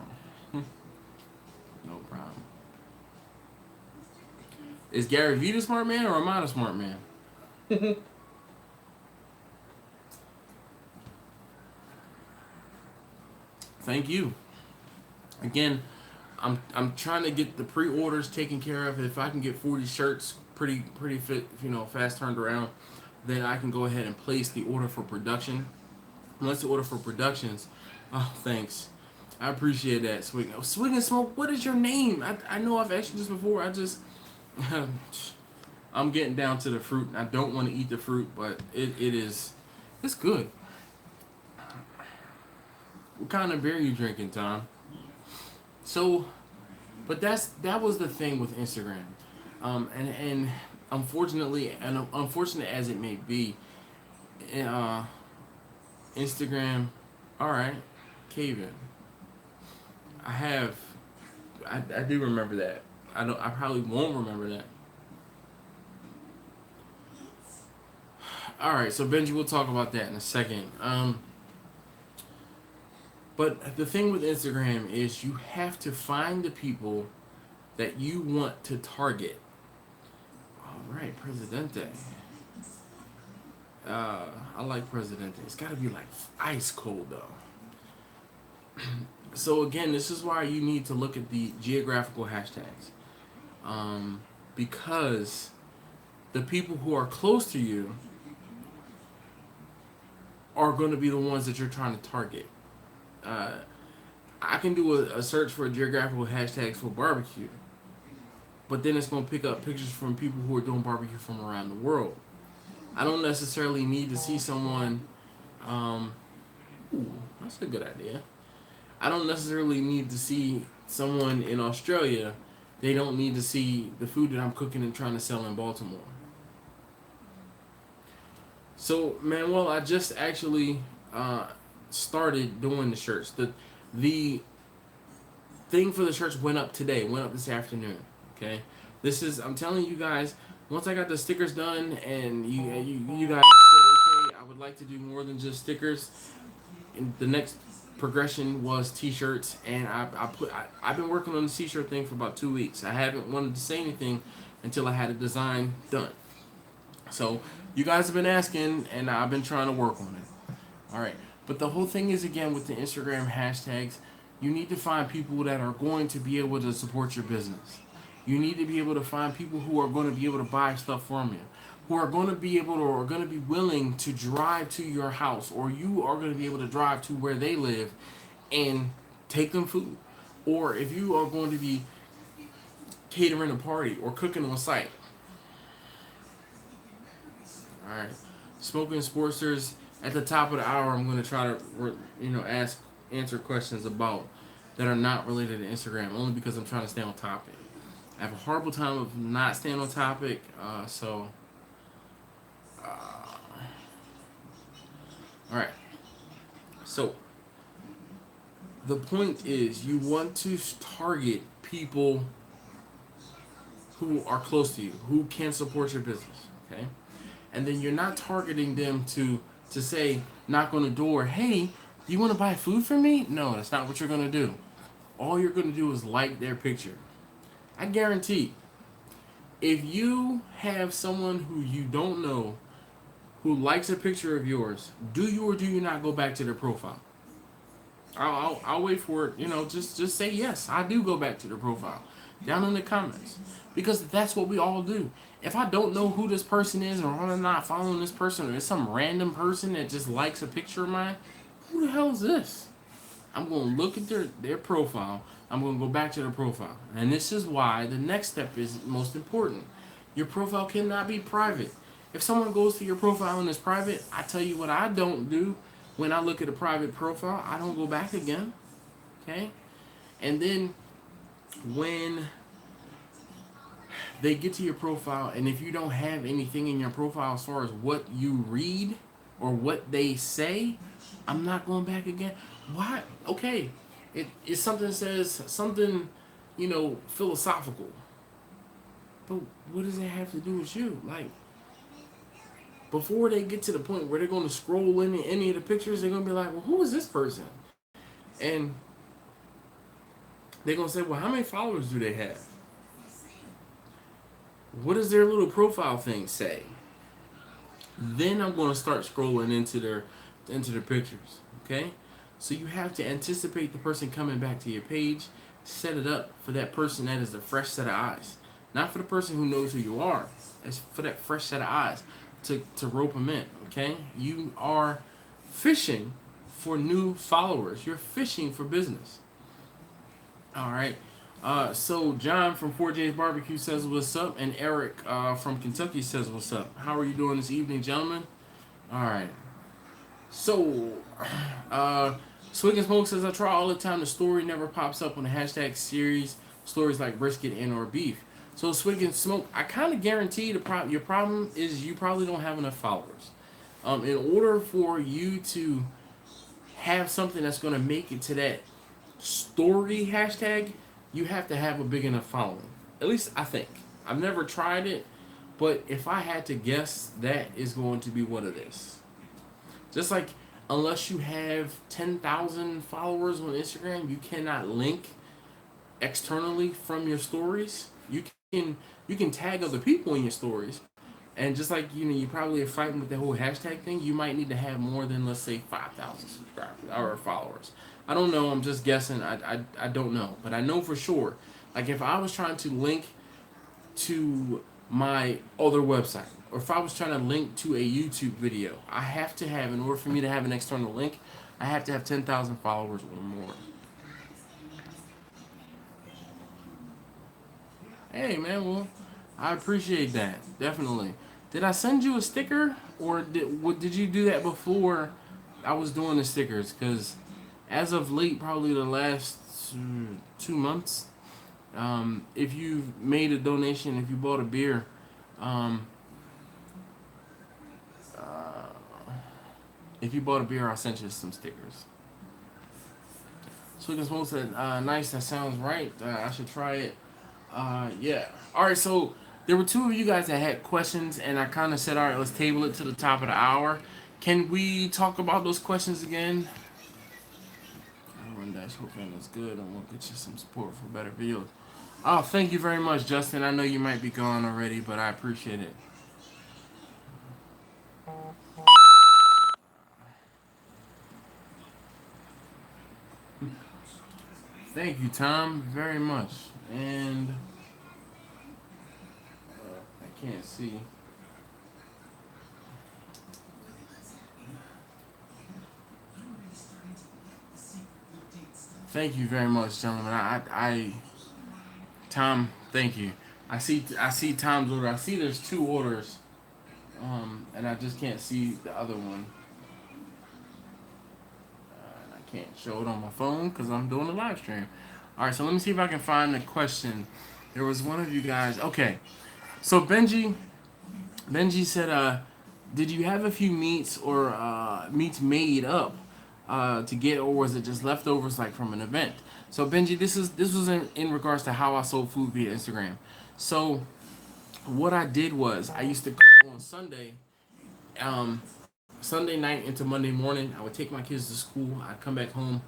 No problem. Is Gary Vee the smart man or am I the smart man? Thank you. Again, I'm trying to get the pre-orders taken care of. If I can get 40 shirts pretty fit, fast turned around, then I can go ahead and place the order for production. Once the order for productions, oh, thanks. I appreciate that, Swig. Swig and Smoke, what is your name? I know I've asked you this before. I'm getting down to the fruit. I don't want to eat the fruit, but it's good. What kind of beer are you drinking, Tom? So, but that was the thing with Instagram, and unfortunately, and unfortunate as it may be, Instagram. All right, cave-in. I do remember that. I probably won't remember that. All right, so Benji, we'll talk about that in a second. But the thing with Instagram is you have to find the people that you want to target. All right, Presidente. I like Presidente. It's got to be like ice cold though. So again, this is why you need to look at the geographical hashtags, because the people who are close to you are going to be the ones that you're trying to target. I can do a search for geographical hashtags for barbecue, but then it's going to pick up pictures from people who are doing barbecue from around the world. I don't necessarily need to see someone. That's a good idea. I don't necessarily need to see someone in Australia. They don't need to see the food that I'm cooking and trying to sell in Baltimore. So, Manuel, I just actually started doing the shirts. The thing for the shirts went up today. Went up this afternoon. Okay, I'm telling you guys. Once I got the stickers done, and you guys said, okay, I would like to do more than just stickers. And the next progression was t-shirts, and I've been working on the t-shirt thing for about 2 weeks. I haven't wanted to say anything until I had a design done. So you guys have been asking, and I've been trying to work on it. All right, but the whole thing is, again, with the Instagram hashtags, you need to find people that are going to be able to support your business. You need to be able to find people who are going to be able to buy stuff from you, who are going to be able to, or are going to be willing to drive to your house, or you are going to be able to drive to where they live and take them food. Or if you are going to be catering a party or cooking on site. All right, Smoking Sportsters. At the top of the hour, I'm going to try to, answer questions about that are not related to Instagram, only because I'm trying to stay on topic. I have a horrible time of not staying on topic, so all right. So the point is, you want to target people who are close to you, who can support your business, okay? And then you're not targeting them to say, knock on the door, hey, you want to buy food from me? No, that's not what you're going to do. All you're going to do is like their picture. I guarantee, if you have someone who you don't know who likes a picture of yours, do you or do you not go back to their profile? I'll wait for it. Just say yes. I do go back to their profile down in the comments, because that's what we all do. If I don't know who this person is, or I'm not following this person, or it's some random person that just likes a picture of mine, who the hell is this? I'm going to look at their profile. I'm going to go back to their profile. And this is why the next step is most important. Your profile cannot be private. If someone goes to your profile and it's private, I tell you what I don't do when I look at a private profile. I don't go back again. Okay? And then when they get to your profile, and if you don't have anything in your profile as far as what you read or what they say, I'm not going back again. Why? Okay, it's something that says something, philosophical. But what does it have to do with you? Like, before they get to the point where they're going to scroll in any of the pictures, they're going to be like, well, who is this person? And they're going to say, well, how many followers do they have? What does their little profile thing say? Then I'm going to start scrolling into their pictures, okay? So you have to anticipate the person coming back to your page, set it up for that person that is a fresh set of eyes. Not for the person who knows who you are. It's for that fresh set of eyes to rope them in, okay? You are fishing for new followers. You're fishing for business. All right. So John from 4J's BBQ says what's up, and Eric from Kentucky says what's up. How are you doing this evening, gentlemen? All right. So, Swig and Smoke says, I try all the time. The story never pops up on the hashtag series stories like brisket and or beef. So Swig and Smoke, I kind of guarantee your problem is you probably don't have enough followers. In order for you to have something that's going to make it to that story hashtag, you have to have a big enough following. At least I think. I've never tried it, but if I had to guess, that is going to be what it is. Just like, unless you have 10,000 followers on Instagram, you cannot link externally from your stories. You can tag other people in your stories, and just like you probably are fighting with the whole hashtag thing, you might need to have more than, let's say, 5,000 subscribers or followers. I don't know. I'm just guessing. I don't know, but I know for sure. Like, if I was trying to link to my other website, or if I was trying to link to a YouTube video, I have to have, in order for me to have an external link, I have to have 10,000 followers or more. Hey, man, well, I appreciate that. Definitely. Did I send you a sticker, or did you do that before I was doing the stickers? Because as of late, probably the last 2 months, if you've made a donation, if you bought a beer, I sent you some stickers. Sweet and Smoke said, nice, that sounds right. I should try it. Yeah. Alright, so there were two of you guys that had questions, and I kind of said, alright, let's table it to the top of the hour. Can we talk about those questions again? Run Dash, hoping that's good. I'm going to get you some support for better videos. Oh, thank you very much, Justin. I know you might be gone already, but I appreciate it. Thank you, Tom, very much. And I can't see. Thank you very much, gentlemen. Tom, thank you. I see Tom's order. I see there's 2 orders, and I just can't see the other one. I can't show it on my phone because I'm doing a live stream. All right, so let me see if I can find the question. There was one of you guys. Okay, so Benji said, did you have a few meats or meats made up to get, or was it just leftovers like from an event? So Benji, this was in regards to how I sold food via Instagram. So what I did was I used to cook on Sunday, Sunday night into Monday morning. I would take my kids to school. I'd come back home.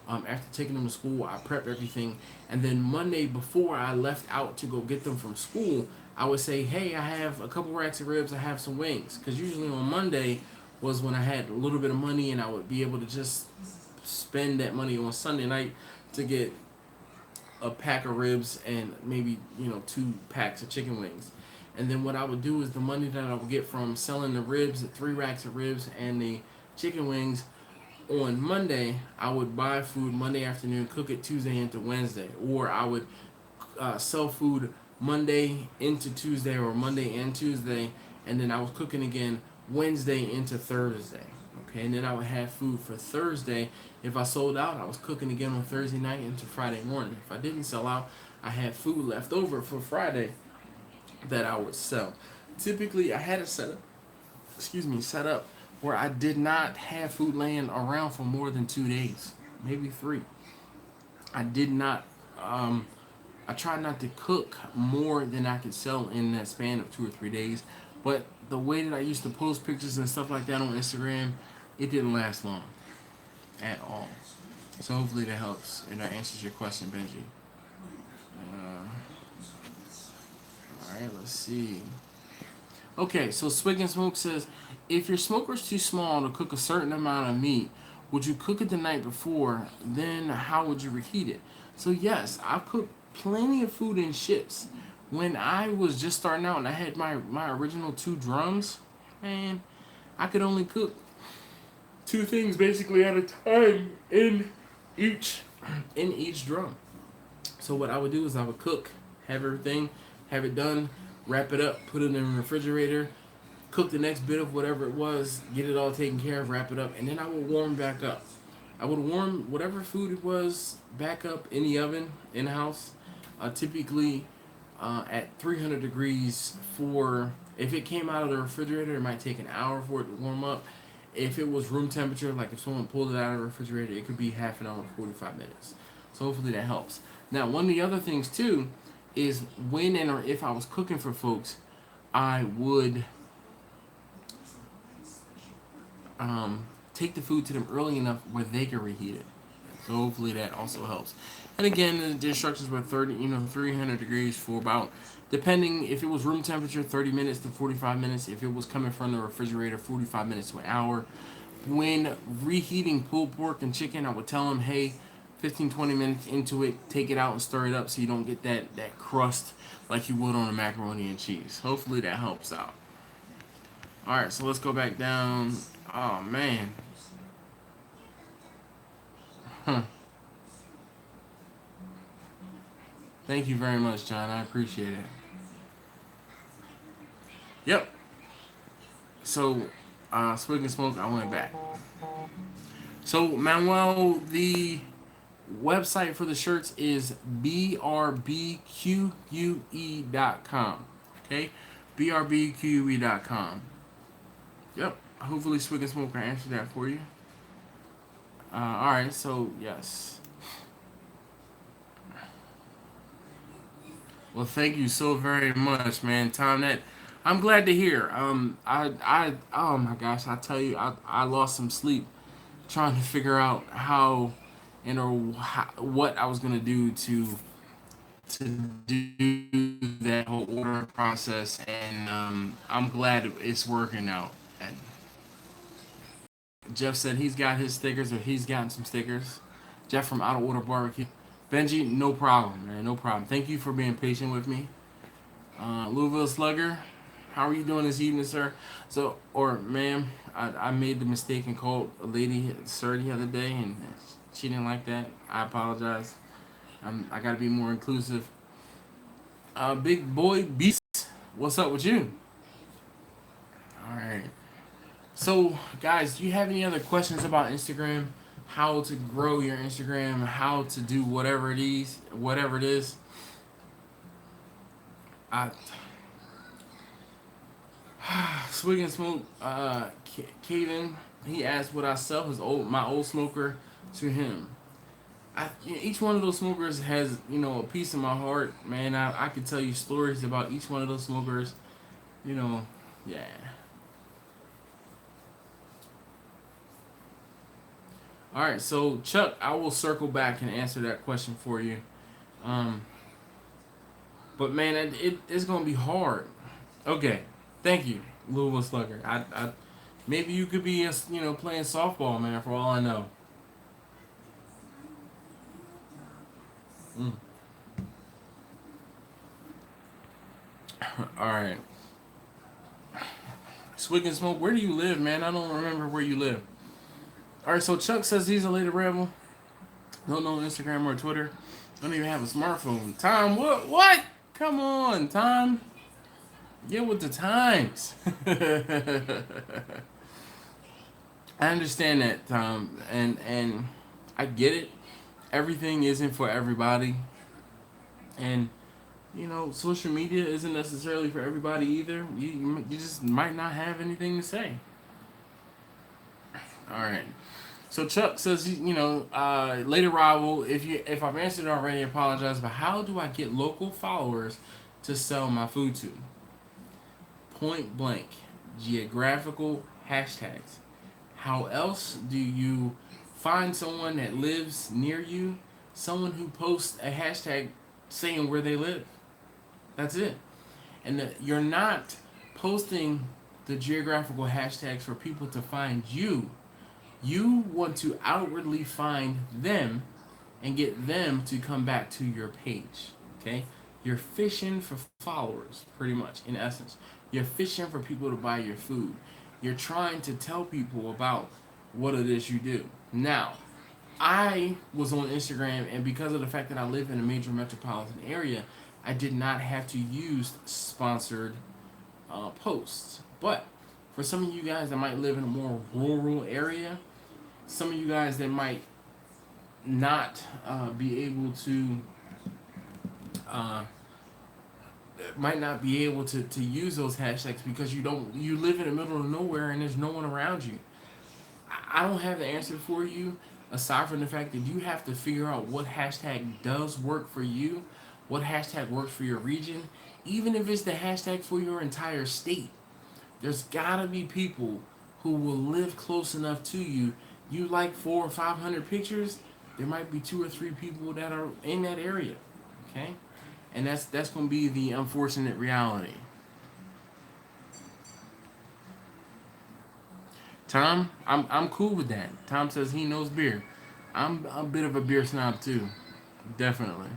After taking them to school, I prep everything, and then Monday before I left out to go get them from school, I would say, "Hey, I have a couple racks of ribs. I have some wings." Because usually on Monday was when I had a little bit of money, and I would be able to just spend that money on Sunday night to get a pack of ribs and maybe 2 packs of chicken wings. And then what I would do is the money that I would get from selling the ribs, the 3 racks of ribs and the chicken wings, on Monday I would buy food Monday afternoon, cook it Tuesday into Wednesday, or I would sell food Monday into Tuesday or Monday and Tuesday, and then I was cooking again Wednesday into Thursday. Okay, and then I would have food for Thursday. If I sold out, I was cooking again on Thursday night into Friday morning. If I didn't sell out, I had food left over for Friday that I would sell. Typically, I had it set up where I did not have food laying around for more than 2 days, maybe 3. I did not. I tried not to cook more than I could sell in that span of 2 or 3 days. But the way that I used to post pictures and stuff like that on Instagram, it didn't last long at all. So hopefully that helps and that answers your question, Benji. Alright, let's see. Okay, so Swig and Smoke says, if your smoker's too small to cook a certain amount of meat, would you cook it the night before? Then how would you reheat it? So yes, I cooked plenty of food in shifts. When I was just starting out and I had my original 2 drums, man, I could only cook 2 things basically at a time in each drum. So what I would do is I would cook, have everything, have it done, wrap it up, put it in the refrigerator, cook the next bit of whatever it was, get it all taken care of, wrap it up, and then I would warm back up. I would warm whatever food it was back up in the oven, in the house, typically at 300 degrees for, if it came out of the refrigerator, it might take an hour for it to warm up. If it was room temperature, like if someone pulled it out of the refrigerator, it could be half an hour, 45 minutes. So hopefully that helps. Now, one of the other things too is when and or if I was cooking for folks, I would take the food to them early enough where they can reheat it. So hopefully that also helps. And again, the instructions were 300 degrees for about, depending if it was room temperature, 30 minutes to 45 minutes. If it was coming from the refrigerator, 45 minutes to an hour. When reheating pulled pork and chicken, I would tell them, hey, 15-20 minutes into it, take it out and stir it up so you don't get that crust like you would on a macaroni and cheese. Hopefully that helps out. Alright, so let's go back down. Oh, man. Thank you very much, John. I appreciate it. Yep. So, Swig and Smoke, I went back. So, Manuel, the website for the shirts is BRBQUE.com. Okay? BRBQUE.com. Yep. Hopefully Swig and Smoke can answer that for you. Alright, so yes. Well, thank you so very much, man. Tom, that I'm glad to hear. Oh my gosh, I tell you, I lost some sleep trying to figure out how what I was gonna do to do that whole order process, and I'm glad it's working out. And Jeff said he's got his stickers, or he's gotten some stickers. Jeff from Out of Order Barbecue. Benji, no problem, man, no problem. Thank you for being patient with me. Louisville Slugger, how are you doing this evening, sir? So, or ma'am, I made the mistake and called a lady sir the other day, and she didn't like that. I apologize. I gotta be more inclusive. Big boy Beast, what's up with you? All right. So, guys, do you have any other questions about Instagram? how to grow your Instagram, how to do whatever it is, I Swig and Smoke, Caden, he asked would I sell my old smoker to him. Each one of those smokers has, a piece of my heart, man. I could tell you stories about each one of those smokers, yeah. All right, so Chuck, I will circle back and answer that question for you. Um, but man, it's gonna be hard. Okay, thank you, Louisville Slugger. Maybe you could be, playing softball, man. For all I know. Mm. All right, Swig and Smoke. Where do you live, man? I don't remember where you live. All right, so Chuck says he's a lady rebel. Don't know Instagram or Twitter. Don't even have a smartphone. Tom, what? What? Come on, Tom. Get with the times. I understand that, Tom, and I get it. Everything isn't for everybody, and social media isn't necessarily for everybody either. You just might not have anything to say. All right. So Chuck says, later rival. If I've answered already, I apologize. But how do I get local followers to sell my food to? Point blank, geographical hashtags. How else do you find someone that lives near you? Someone who posts a hashtag saying where they live. That's it. And you're not posting the geographical hashtags for people to find you. You want to outwardly find them and get them to come back to your page. Okay? You're fishing for followers, pretty much, in essence. You're fishing for people to buy your food. You're trying to tell people about what it is you do. Now, I was on Instagram, and because of the fact that I live in a major metropolitan area, I did not have to use sponsored posts. But for some of you guys that might live in a more rural area, some of you guys that might not be able to use those hashtags because you live in the middle of nowhere and there's no one around you. I don't have the answer for you aside from the fact that you have to figure out what hashtag does work for you, what hashtag works for your region, even if it's the hashtag for your entire state. There's gotta be people who will live close enough to you. You like 400 or 500 pictures, there might be 2 or 3 people that are in that area. Okay? And that's gonna be the unfortunate reality. Tom, I'm cool with that. Tom says he knows beer. I'm a bit of a beer snob too. Definitely.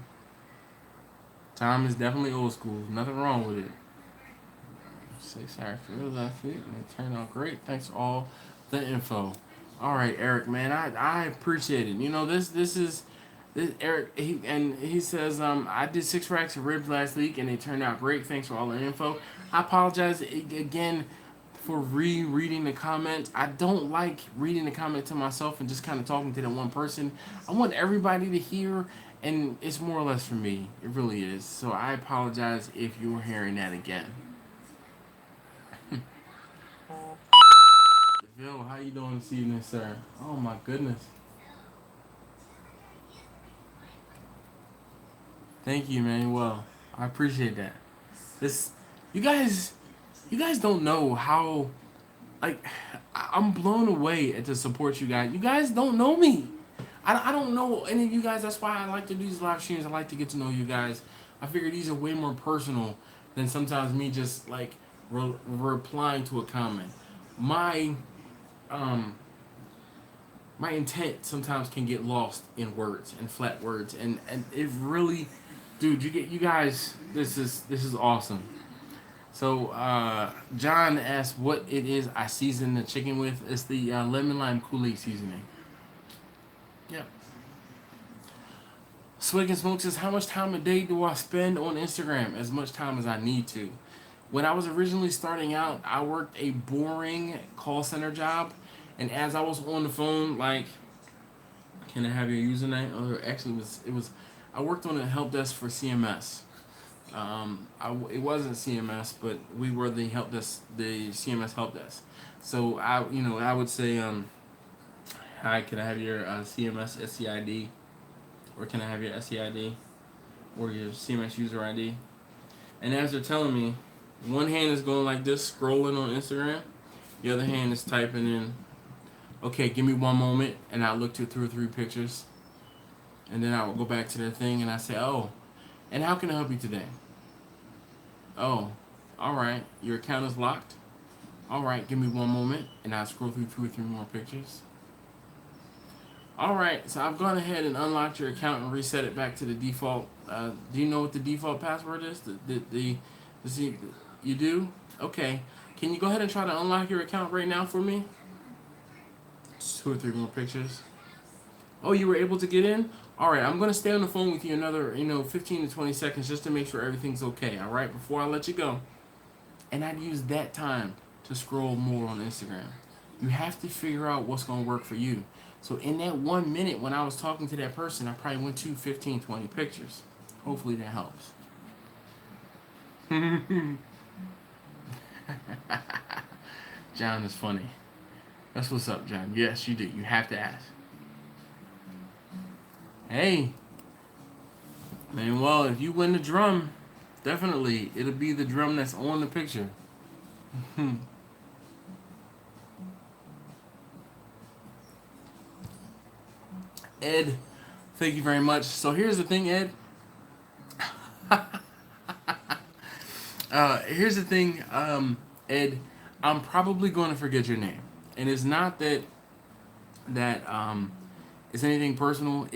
Tom is definitely old school. Nothing wrong with it. Say sorry for those last week. It turned out great. Thanks for all the info. All right, Eric, man, I appreciate it. This Eric. He says I did 6 racks of ribs last week and they turned out great. Thanks for all the info. I apologize again for rereading the comments. I don't like reading the comment to myself and just kind of talking to that one person. I want everybody to hear, and it's more or less for me. It really is. So I apologize if you're hearing that again. Phil, how you doing this evening, sir? Oh my goodness. Thank you, man. Well, I appreciate that. This, you guys don't know how, like, I'm blown away at the support you guys. You guys don't know me. I don't know any of you guys. That's why I like to do these live streams. I like to get to know you guys. I figure these are way more personal than sometimes me just like replying to a comment. My intent sometimes can get lost in words and flat words, and it really, dude, you guys, this is awesome. So John asked what it is I season the chicken with. It's the lemon lime Kool-Aid seasoning. Yep. Swig and Smoke says, how much time a day do I spend on Instagram? As much time as I need to. When I was originally starting out, I worked a boring call center job, and as I was on the phone, like Can I have your username? Or actually, it was. I worked on a help desk for CMS. It wasn't CMS, but we were the help desk, the CMS help desk. So I would say, hi, can I have your CMS SCID, or can I have your SCID, or your CMS user ID? And as they're telling me, one hand is going like this, scrolling on Instagram. The other hand is typing in, okay, give me one moment, and I look through 3 pictures, and then I will go back to the thing, and I say, oh, and how can I help you today? Oh, all right, your account is locked. All right, give me one moment, and I scroll through 2 or 3 more pictures. All right, so I've gone ahead and unlocked your account and reset it back to the default. Do you know what the default password is? You do? Okay. Can you go ahead and try to unlock your account right now for me? 2 or 3 more pictures. Oh, you were able to get in? All right, I'm going to stay on the phone with you another, 15 to 20 seconds just to make sure everything's okay, all right, before I let you go. And I'd use that time to scroll more on Instagram. You have to figure out what's going to work for you. So in that 1 minute when I was talking to that person, I probably went to 15, 20 pictures. Hopefully that helps. John is funny. That's what's up, John. Yes, you do. You have to ask. Hey, man, well, if you win the drum, definitely, it'll be the drum that's on the picture. Ed, thank you very much. So here's the thing, Ed. Here's the thing, Ed. I'm probably going to forget your name, and it's not that it's anything personal.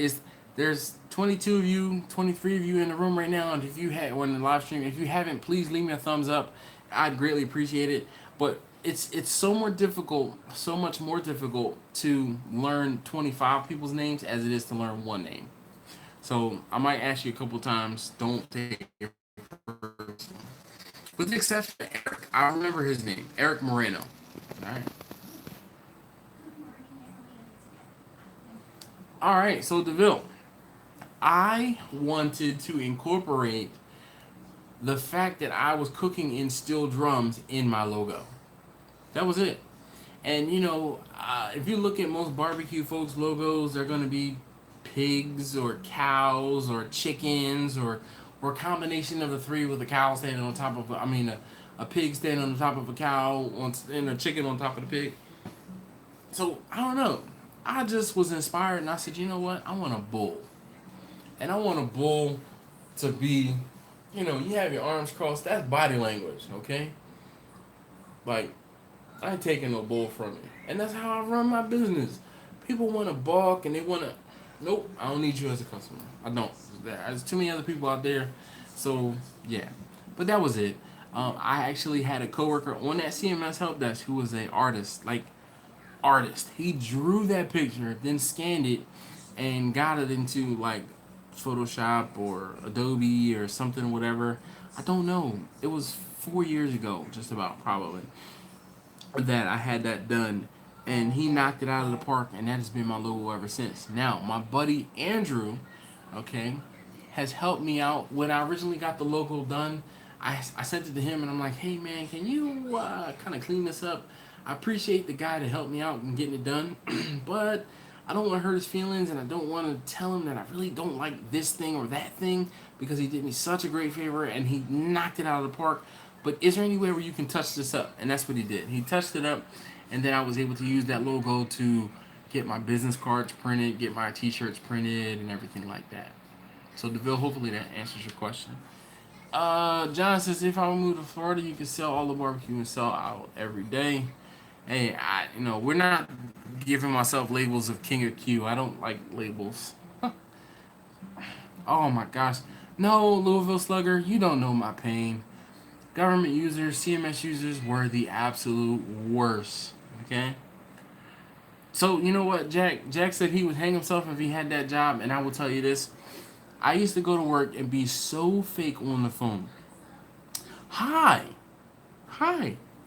There's 22 of you, 23 of you in the room right now, and if you had on the live stream, if you haven't, please leave me a thumbs up. I'd greatly appreciate it. But it's so much more difficult to learn 25 people's names as it is to learn one name. So I might ask you a couple times. Don't take it personal. With the exception of Eric, I remember his name, Eric Moreno. All right. All right. So DeVille, I wanted to incorporate the fact that I was cooking in steel drums in my logo. That was it. And if you look at most barbecue folks' logos, they're going to be pigs or cows or chickens or a combination of the three, with a cow standing on top of, a pig standing on top of a cow and a chicken on top of the pig. So I don't know. I just was inspired and I said, you know what? I want a bull. And I want a bull to be, you have your arms crossed. That's body language, okay? Like, I ain't taking no bull from you. And that's how I run my business. People want to balk and they want to, nope, I don't need you as a customer. I don't. There's too many other people out there. So, yeah. But that was it. I actually had a coworker on that CMS help desk who was an artist. He drew that picture, then scanned it, and got it into, Photoshop or Adobe or something, whatever. I don't know. It was 4 years ago, just about, probably, that I had that done, and he knocked it out of the park, and that has been my logo ever since. Now, my buddy Andrew, okay, has helped me out. When I originally got the logo done, I sent it to him, and I'm like, hey, man, can you kind of clean this up? I appreciate the guy that helped me out in getting it done, but I don't want to hurt his feelings, and I don't want to tell him that I really don't like this thing or that thing, because he did me such a great favor, and he knocked it out of the park. But is there any way where you can touch this up? And that's what he did. He touched it up, and then I was able to use that logo to get my business cards printed, get my t-shirts printed, and everything like that. So, DeVille, hopefully that answers your question. John says, if I move to Florida, you can sell all the barbecue and sell out every day. Hey, we're not giving myself labels of King of Q. I don't like labels. Oh, my gosh. No, Louisville Slugger, you don't know my pain. Government users, CMS users were the absolute worst. Okay? So, you know what, Jack? Jack said he would hang himself if he had that job, and I will tell you this. I used to go to work and be so fake on the phone. Hi.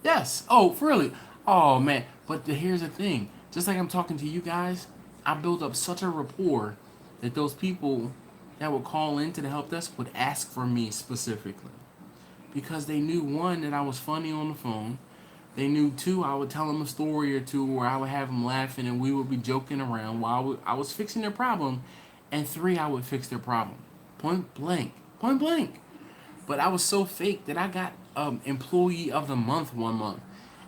Yes. Oh, really? Oh, man. But here's the thing. Just like I'm talking to you guys, I built up such a rapport that those people that would call into the help desk would ask for me specifically because they knew, one, that I was funny on the phone. They knew, two, I would tell them a story or two where I would have them laughing and we would be joking around while I was fixing their problem. And three, I would fix their problem. Point blank. Point blank. But I was so fake that I got Employee of the Month one month.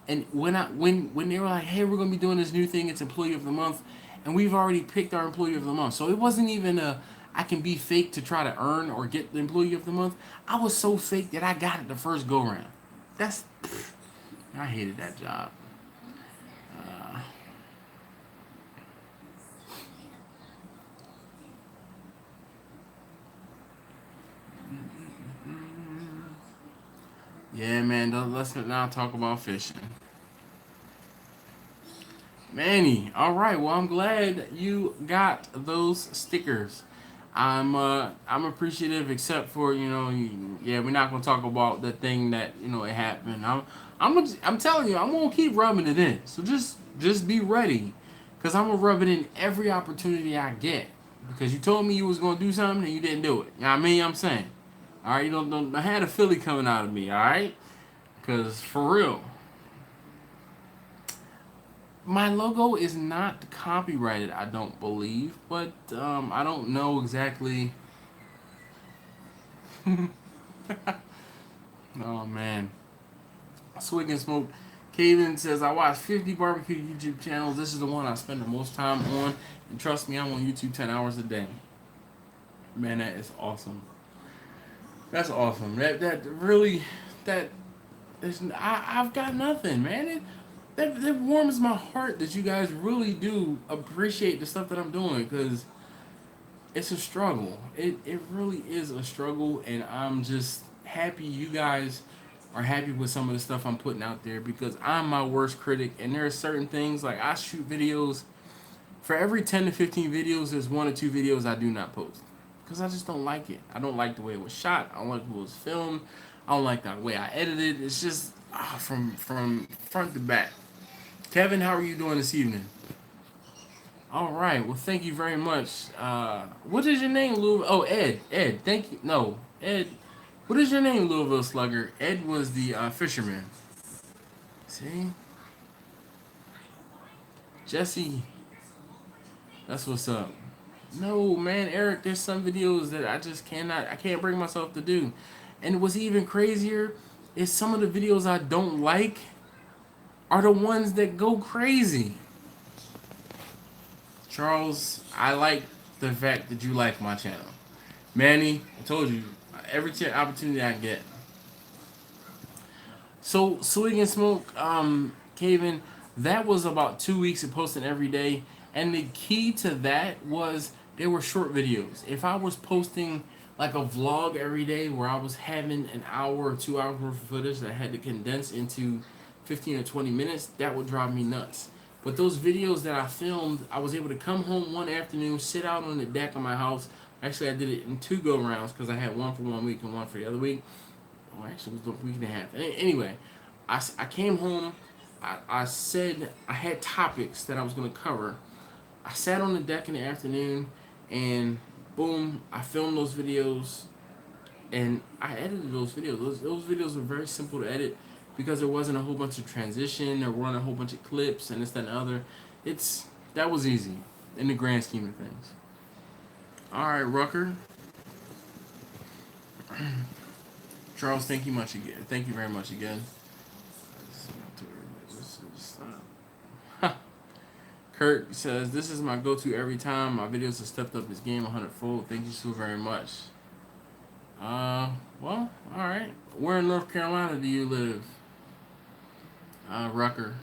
And when they were like, hey, we're going to be doing this new thing, it's Employee of the Month, and we've already picked our Employee of the Month. So it wasn't even I can be fake to try to earn or get the Employee of the Month. I was so fake that I got it the first go round. I hated that job. Yeah, man, let's now talk about fishing. Manny, well, I'm glad you got those stickers. I'm appreciative, except for yeah, we're not gonna talk about the thing that it happened. I'm telling you, I'm gonna keep rubbing it in. So just be ready, cause I'm gonna rub it in every opportunity I get. Because you told me you was gonna do something and you didn't do it. You know what I mean? I'm saying, all right, you don't I had a Philly coming out of me, all right? Cause for real. My logo is not copyrighted, I don't believe, but I don't know exactly. Oh man, Swig and Smoke. Caden says I watch 50 barbecue YouTube channels. This is the one I spend the most time on, and trust me, I'm on YouTube 10 hours a day. Man, that is awesome. That's awesome. That really that is I've got nothing, man. That warms my heart that you guys really do appreciate the stuff that I'm doing, because it's a struggle. It really is a struggle, and I'm just happy you guys are happy with some of the stuff I'm putting out there, because I'm my worst critic, and there are certain things, like I shoot videos. For every 10 to 15 videos, there's one or two videos I do not post because I just don't like it. I don't like the way it was shot. I don't like the way it was filmed. I don't like the way I edited. It's just from front to back. Kevin, how are you doing this evening? All right. Well, thank you very much. What is your name, Louisville? Oh, Ed. Ed, thank you. No, Ed. What is your name, Louisville Slugger? Ed was the fisherman. See? Jesse. That's what's up. No, man, Eric, there's some videos that I can't bring myself to do. And what's even crazier is some of the videos I don't like are the ones that go crazy. Charles, I like the fact that you like my channel. Manny, I told you, every opportunity I get. So, Swig and Smoke, Caven, that was about 2 weeks of posting every day. And the key to that was they were short videos. If I was posting like a vlog every day where I was having an hour or 2 hours worth of footage that I had to condense into 15 or 20 minutes, that would drive me nuts. But those videos that I filmed, I was able to come home one afternoon, sit out on the deck of my house. Actually, I did it in 2 go-rounds because I had one for 1 week and one for the other week. Oh, actually, it was a week and a half. Anyway, I came home. I said I had topics that I was going to cover. I sat on the deck in the afternoon, and boom, I filmed those videos, and I edited those videos. Those videos were very simple to edit because there wasn't a whole bunch of transition. There weren't a whole bunch of clips and this, that, and the other. That was easy in the grand scheme of things. All right, Rucker. Charles, thank you much again. Thank you very much again. Kurt says, this is my go-to every time. My videos have stepped up this game 100-fold. Thank you so very much. Well, all right. Where in North Carolina do you live? Rucker.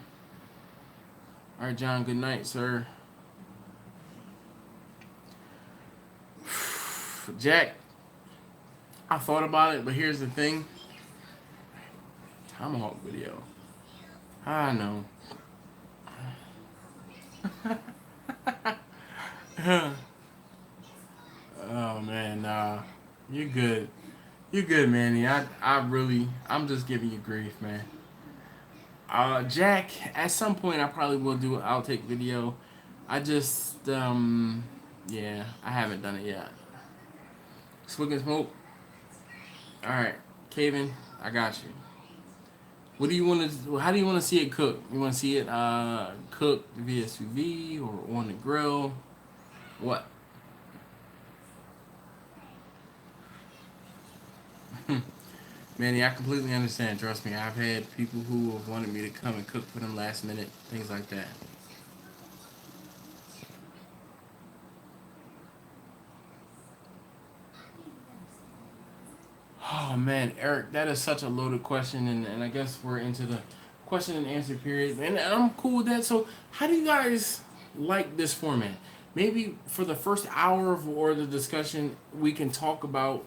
All right, John, good night, sir. Jack, I thought about it, but here's the thing. Tomahawk video. I know. Oh man, nah. You're good. You're good, Manny. I'm just giving you grief, man. Jack, at some point I probably will do an outtake video. I just, yeah, I haven't done it yet. Swig and smoke. All right, Kevin, I got you. What do you want to? How do you want to see it cooked? You want to see it cooked via sous vide or on the grill? What? Manny, I completely understand. Trust me, I've had people who have wanted me to come and cook for them last minute, things like that. Oh man, Eric, that is such a loaded question, and I guess we're into the question and answer period, and I'm cool with that. So, how do you guys like this format? Maybe for the first hour of or the discussion, we can talk about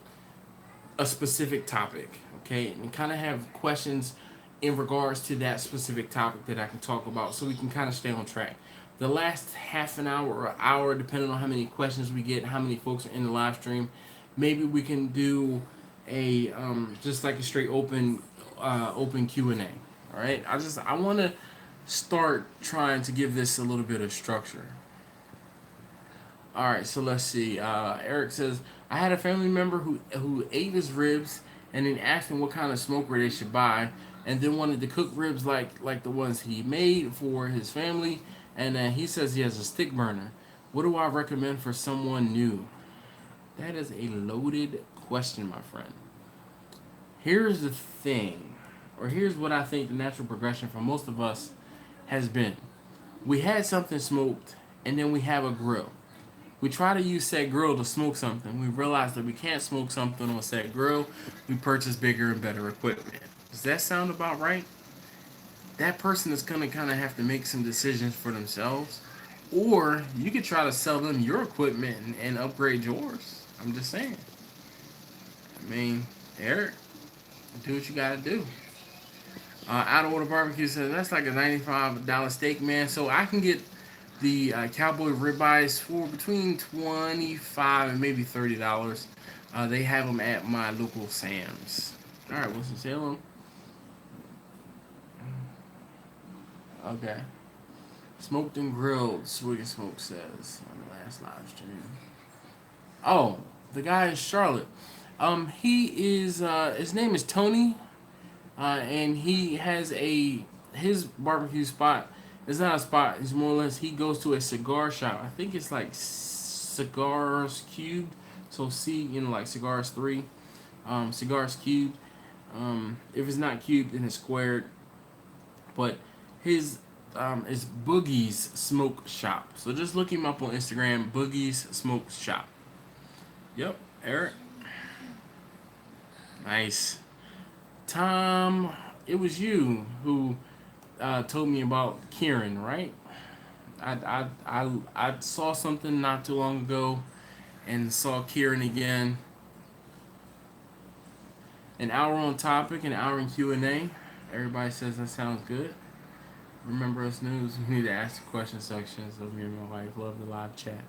a specific topic, okay, and kind of have questions in regards to that specific topic that I can talk about, so we can kind of stay on track. The last half an hour or hour, depending on how many questions we get, how many folks are in the live stream, maybe we can do a just like a straight open Q&A. All right, I want to start trying to give this a little bit of structure. All right, so let's see. Eric says, I had a family member who ate his ribs and then asked him what kind of smoker they should buy, and then wanted to cook ribs like the ones he made for his family, and he says he has a stick burner. What do I recommend for someone new? That is a loaded question, my friend. Here's the thing, or here's what I think the natural progression for most of us has been. We had something smoked, and then we have a grill. We try to use said grill to smoke something. We realize that we can't smoke something on said grill. We purchase bigger and better equipment. Does that sound about right? That person is going to kind of have to make some decisions for themselves. Or you could try to sell them your equipment and upgrade yours. I'm just saying. I mean, Eric, do what you got to do. Out of order barbecue says that's like a $95 steak, man. So I can get the cowboy ribeyes for between $25 and maybe $30. They have them at my local Sam's. All right, Wilson Salem. Okay. Smoked and grilled, Swig and Smoke says on the last live stream. Oh, the guy is Charlotte. He is his name is Tony, and he has his barbecue spot. It's not a spot. It's more or less he goes to a cigar shop. I think it's like Cigars Cubed. So like Cigars 3, Cigars Cubed. If it's not cubed, then it's squared. But his is Boogie's Smoke Shop. So just look him up on Instagram, Boogie's Smoke Shop. Yep, Eric. Nice. Tom, it was you who told me about Kieran, right? I saw something not too long ago and saw Kieran again. An hour on topic, an hour in Q&A. Everybody says that sounds good. Remember us news, we need to ask the question section, so me and my wife love the live chat.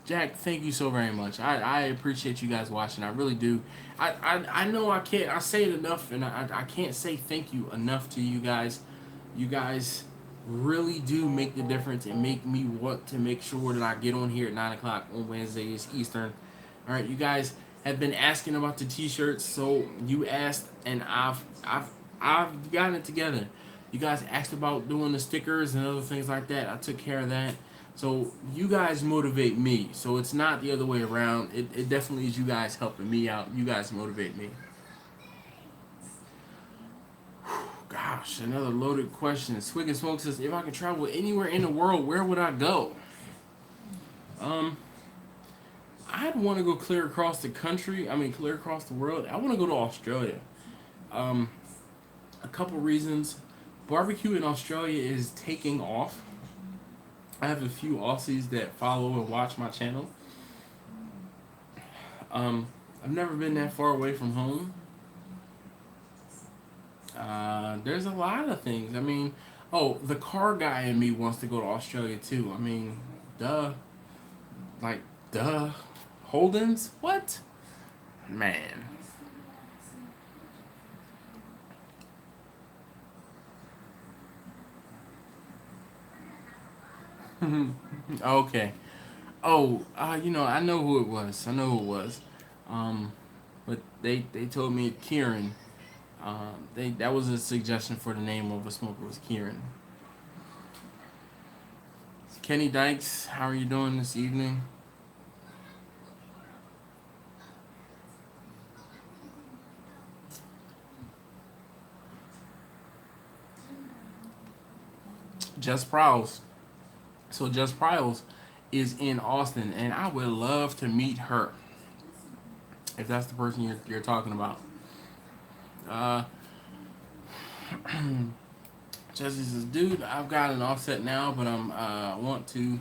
Jack, thank you so very much. I appreciate you guys watching. I really do. I know I say it enough, and I can't say thank you enough to you guys. You guys really do make the difference and make me want to make sure that I get on here at 9 o'clock on Wednesdays Eastern. All right, you guys have been asking about the t-shirts, so you asked, and I've gotten it together. You guys asked about doing the stickers and other things like that. I took care of that. So you guys motivate me. So it's not the other way around. It definitely is you guys helping me out. You guys motivate me. Gosh, another loaded question. Swig and Smoke says, if I could travel anywhere in the world, where would I go? I'd want to go clear across the country. Clear across the world. I want to go to Australia. A couple reasons. Barbecue in Australia is taking off. I have a few Aussies that follow and watch my channel. I've never been that far away from home. There's a lot of things. The car guy in me wants to go to Australia too. Duh. Duh. Holdens? What? Man. Okay. Oh, I know who it was. I know who it was. But they told me Kieran. That was a suggestion for the name of a smoker was Kieran. Kenny Dykes, how are you doing this evening? Jess Prowls. So Jess Prowls is in Austin, and I would love to meet her. If that's the person you're talking about. Uh, Jesse says, dude, I've got an offset now, but I'm about to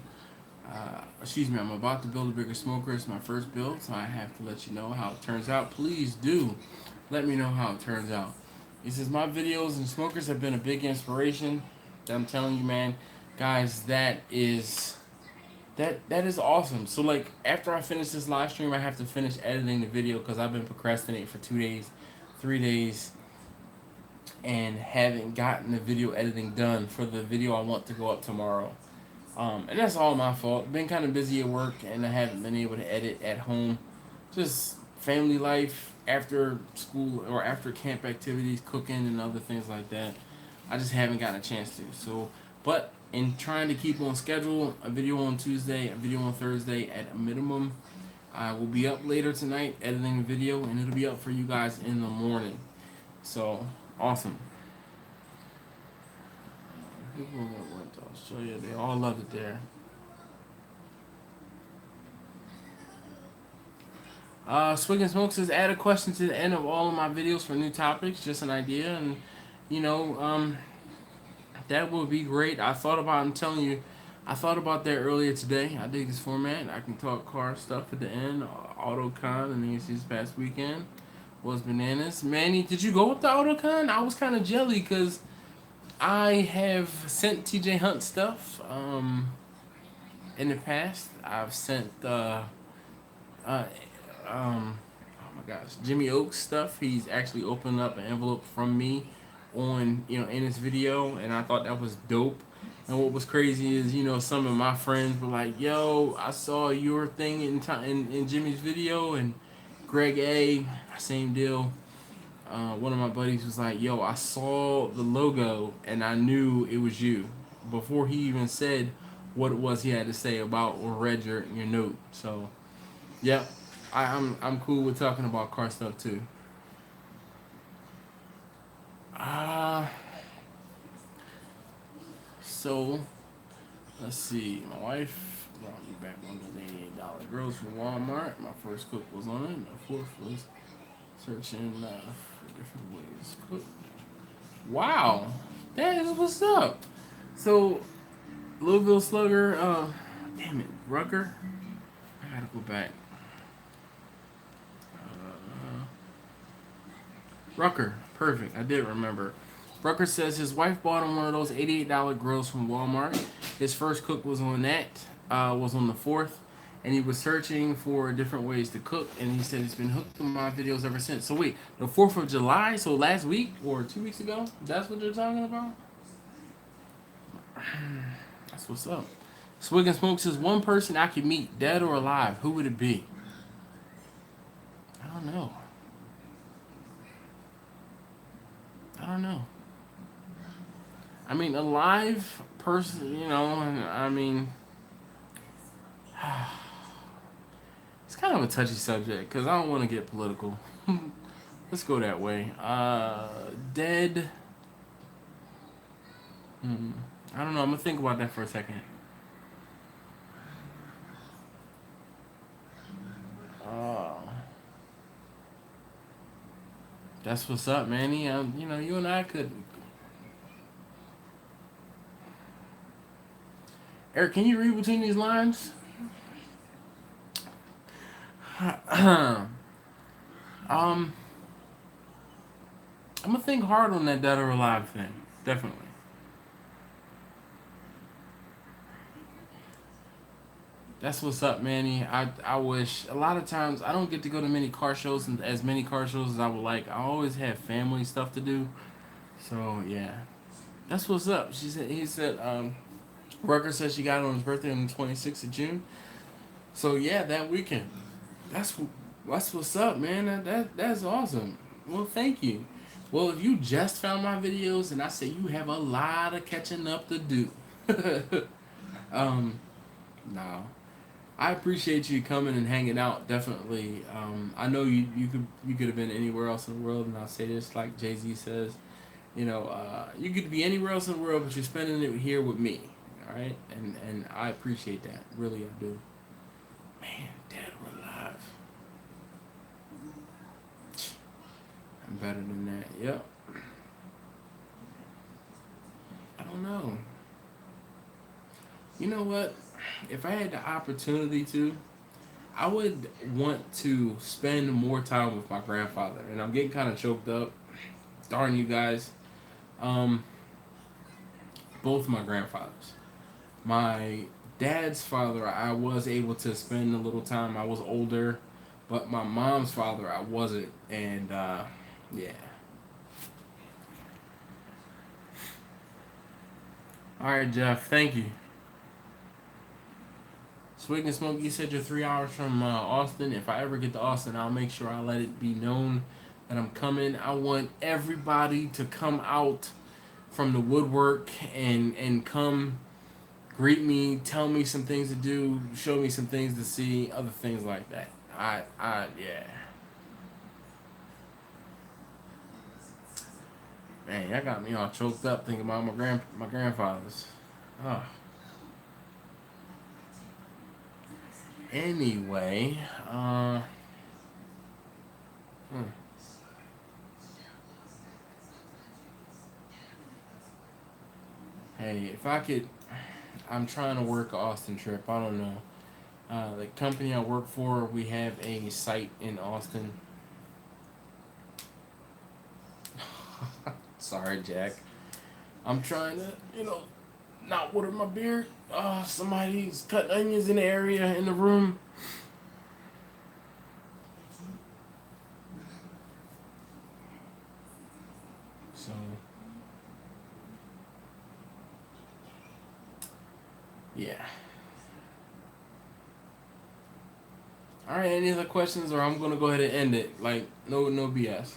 build a bigger smoker. It's my first build, so I have to let you know how it turns out. Please do let me know how it turns out. He says, my videos and smokers have been a big inspiration. I'm telling you, man, guys, that is awesome. So, like, after I finish this live stream, I have to finish editing the video because I've been procrastinating for 2 days, 3 days, and haven't gotten the video editing done for the video I want to go up tomorrow. And that's all my fault. Been kind of busy at work, and I haven't been able to edit at home. Just family life, after school or after camp activities, cooking and other things like that. I just haven't gotten a chance to. So, but in trying to keep on schedule, a video on Tuesday, a video on Thursday at a minimum. I will be up later tonight editing the video, and it'll be up for you guys in the morning. So, awesome. People that went to Australia, they all love it there. Swig and Smoke says, add a question to the end of all of my videos for new topics, just an idea, and that would be great. I'm telling you, I thought about that earlier today. I dig this format. I can talk car stuff at the end. AutoCon and then this past weekend was bananas. Manny, did you go with the AutoCon? I was kind of jelly because I have sent TJ Hunt stuff in the past. I've sent oh my gosh, Jimmy Oaks stuff. He's actually opened up an envelope from me on in this video, and I thought that was dope. And what was crazy is some of my friends were like, yo, I saw your thing in Jimmy's video, and Greg A, same deal. One of my buddies was like, yo, I saw the logo and I knew it was you before he even said what it was he had to say about or read your note. So yeah, I'm cool with talking about car stuff too. So let's see. My wife brought me back $188 gross from Walmart. My first cook was on it. My fourth was searching for different ways to cook. Wow, that is what's up. So Louisville Slugger, damn it, Rucker. I gotta go back. Rucker, perfect. I did remember. Rucker says his wife bought him one of those $88 grills from Walmart. His first cook was on that, was on the 4th, and he was searching for different ways to cook, and he said he's been hooked on my videos ever since. So wait, the 4th of July, so last week or 2 weeks ago, that's what you're talking about? That's what's up. Swig and Smoke says, one person I could meet, dead or alive, who would it be? I don't know. I mean, a live person, I mean, it's kind of a touchy subject because I don't want to get political. Let's go that way. Dead. I don't know. I'm going to think about that for a second. That's what's up, Manny. You and I could. Eric, can you read between these lines? I'm gonna think hard on that dead or alive thing. Definitely. That's what's up, Manny. I wish a lot of times I don't get to go to many car shows and as many car shows as I would like. I always have family stuff to do. So yeah. That's what's up. He said Rucker said she got it on his birthday on the 26th of June. So yeah, that weekend. That's what's up, man. That's awesome. Well, thank you. Well, if you just found my videos, and I say you have a lot of catching up to do. um, no, I appreciate you coming and hanging out. Definitely. I know you could have been anywhere else in the world, and I'll say this like Jay-Z says. You could be anywhere else in the world, but you're spending it here with me. All right, and I appreciate that. Really, I do. Man, Dad, we're alive. I'm better than that. Yep. I don't know. You know what? If I had the opportunity to, I would want to spend more time with my grandfather. And I'm getting kind of choked up. Darn you guys. Both my grandfathers. My dad's father, I was able to spend a little time. I was older. But my mom's father, I wasn't. And, yeah. Alright, Jeff. Thank you. Swig and Smoke, you said you're 3 hours from Austin. If I ever get to Austin, I'll make sure I let it be known that I'm coming. I want everybody to come out from the woodwork and come greet me, tell me some things to do, show me some things to see, other things like that. Yeah. Man, that got me all choked up thinking about my grandfathers. Oh. Anyway, Hey, if I could, I'm trying to work an Austin trip. I don't know. The company I work for, we have a site in Austin. Sorry, Jack. I'm trying to, not water my beard. Somebody's cutting onions in the area in the room. So, yeah. Alright, any other questions, or I'm gonna go ahead and end it. Like, no BS.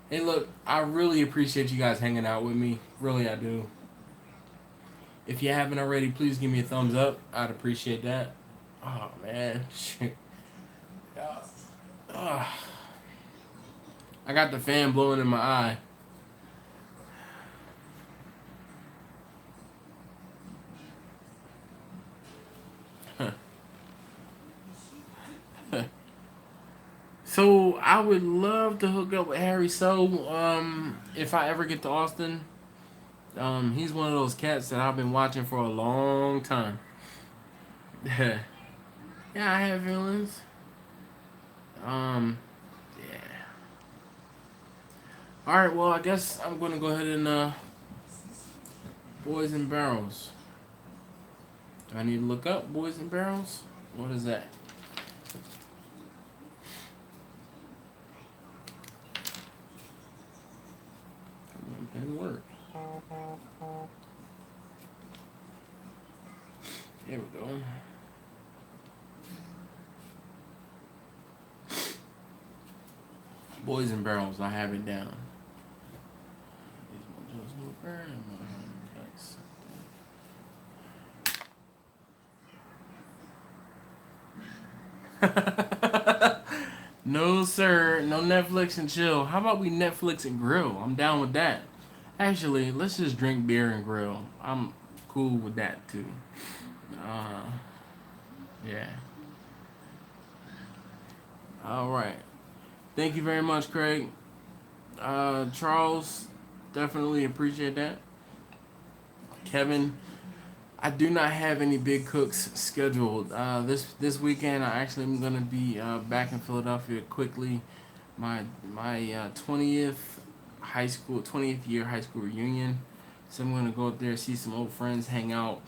Hey, look, I really appreciate you guys hanging out with me. Really, I do. If you haven't already, please give me a thumbs up. I'd appreciate that. Oh, man. Shit. I got the fan blowing in my eye. So I would love to hook up with Harry. So if I ever get to Austin, he's one of those cats that I've been watching for a long time. Yeah, I have feelings. Yeah. All right. Well, I guess I'm gonna go ahead and boys and barrels. Do I need to look up boys and barrels? What is that? Didn't work. There we go. Boys and barrels, I have it down. No, sir. No Netflix and chill. How about we Netflix and grill? I'm down with that. Actually, let's just drink beer and grill. I'm cool with that, too. Yeah. All right. Thank you very much, Craig. Charles, definitely appreciate that. Kevin, I do not have any big cooks scheduled. This weekend, I actually am gonna be back in Philadelphia quickly. My 20th year high school reunion. So I'm gonna go up there, see some old friends, hang out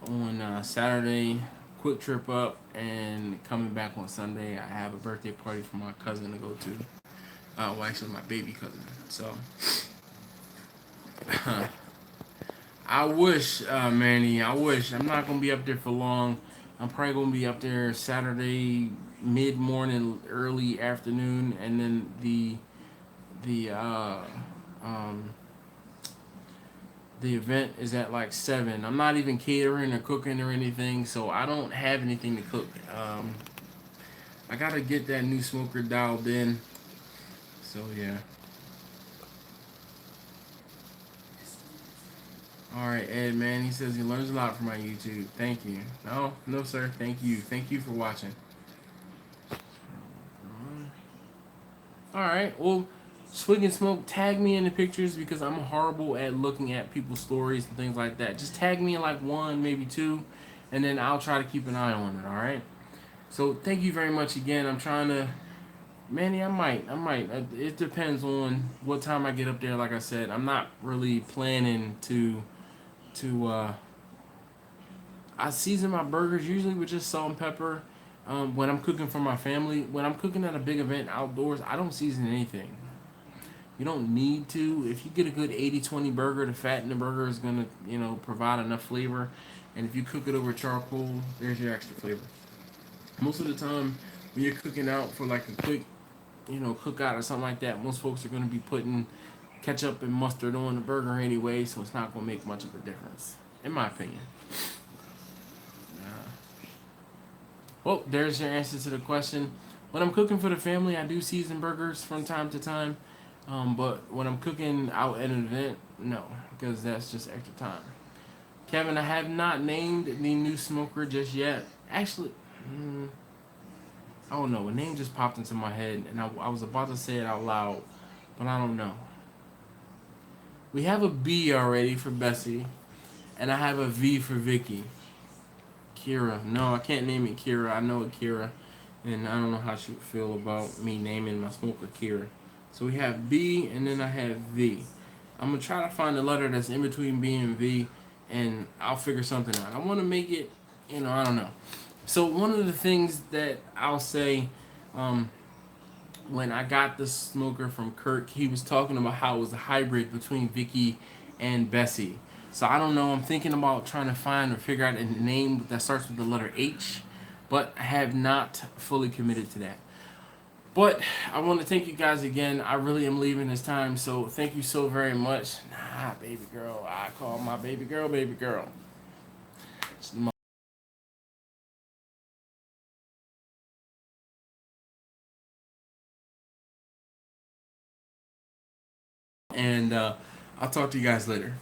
on Saturday. Quick trip up and coming back on Sunday. I have a birthday party for my cousin to go to. Well, actually, my baby cousin. So I wish, Manny. I wish. I'm not gonna be up there for long. I'm probably gonna be up there Saturday mid morning, early afternoon, and then the um the event is at like 7. I'm not even catering or cooking or anything, so I don't have anything to cook. I gotta get that new smoker dialed in. So yeah. All right, Ed, man. He says he learns a lot from my YouTube. Thank you. No, no, sir. Thank you. Thank you for watching. All right. Well, Swig and Smoke, tag me in the pictures because I'm horrible at looking at people's stories and things like that. Just tag me in like one, maybe two, and then I'll try to keep an eye on it. All right. So thank you very much again. I'm trying to, Manny. I might. It depends on what time I get up there. Like I said, I'm not really planning to. I season my burgers usually with just salt and pepper. When I'm cooking for my family, when I'm cooking at a big event outdoors, I don't season anything. You don't need to. If you get a good 80-20 burger, the fat in the burger is going to, provide enough flavor. And if you cook it over charcoal, there's your extra flavor. Most of the time, when you're cooking out for like a quick, cookout or something like that, most folks are going to be putting ketchup and mustard on the burger anyway, so it's not going to make much of a difference, in my opinion. Well, there's your answer to the question. When I'm cooking for the family, I do season burgers from time to time. But when I'm cooking out at an event, no, because that's just extra time. Kevin, I have not named the new smoker just yet. Actually, I don't know. A name just popped into my head, and I was about to say it out loud, but I don't know. We have a B already for Bessie, and I have a V for Vicky. Kira. No, I can't name it Kira. I know it Kira, and I don't know how she would feel about me naming my smoker Kira. So we have B, and then I have V. I'm going to try to find a letter that's in between B and V, and I'll figure something out. I want to make it, I don't know. So one of the things that I'll say, when I got the smoker from Kirk, he was talking about how it was a hybrid between Vicky and Bessie. So I don't know. I'm thinking about trying to find or figure out a name that starts with the letter H, but I have not fully committed to that. But I want to thank you guys again. I really am leaving this time, so thank you so very much. Nah, baby girl. I call my baby girl, baby girl. And I'll talk to you guys later.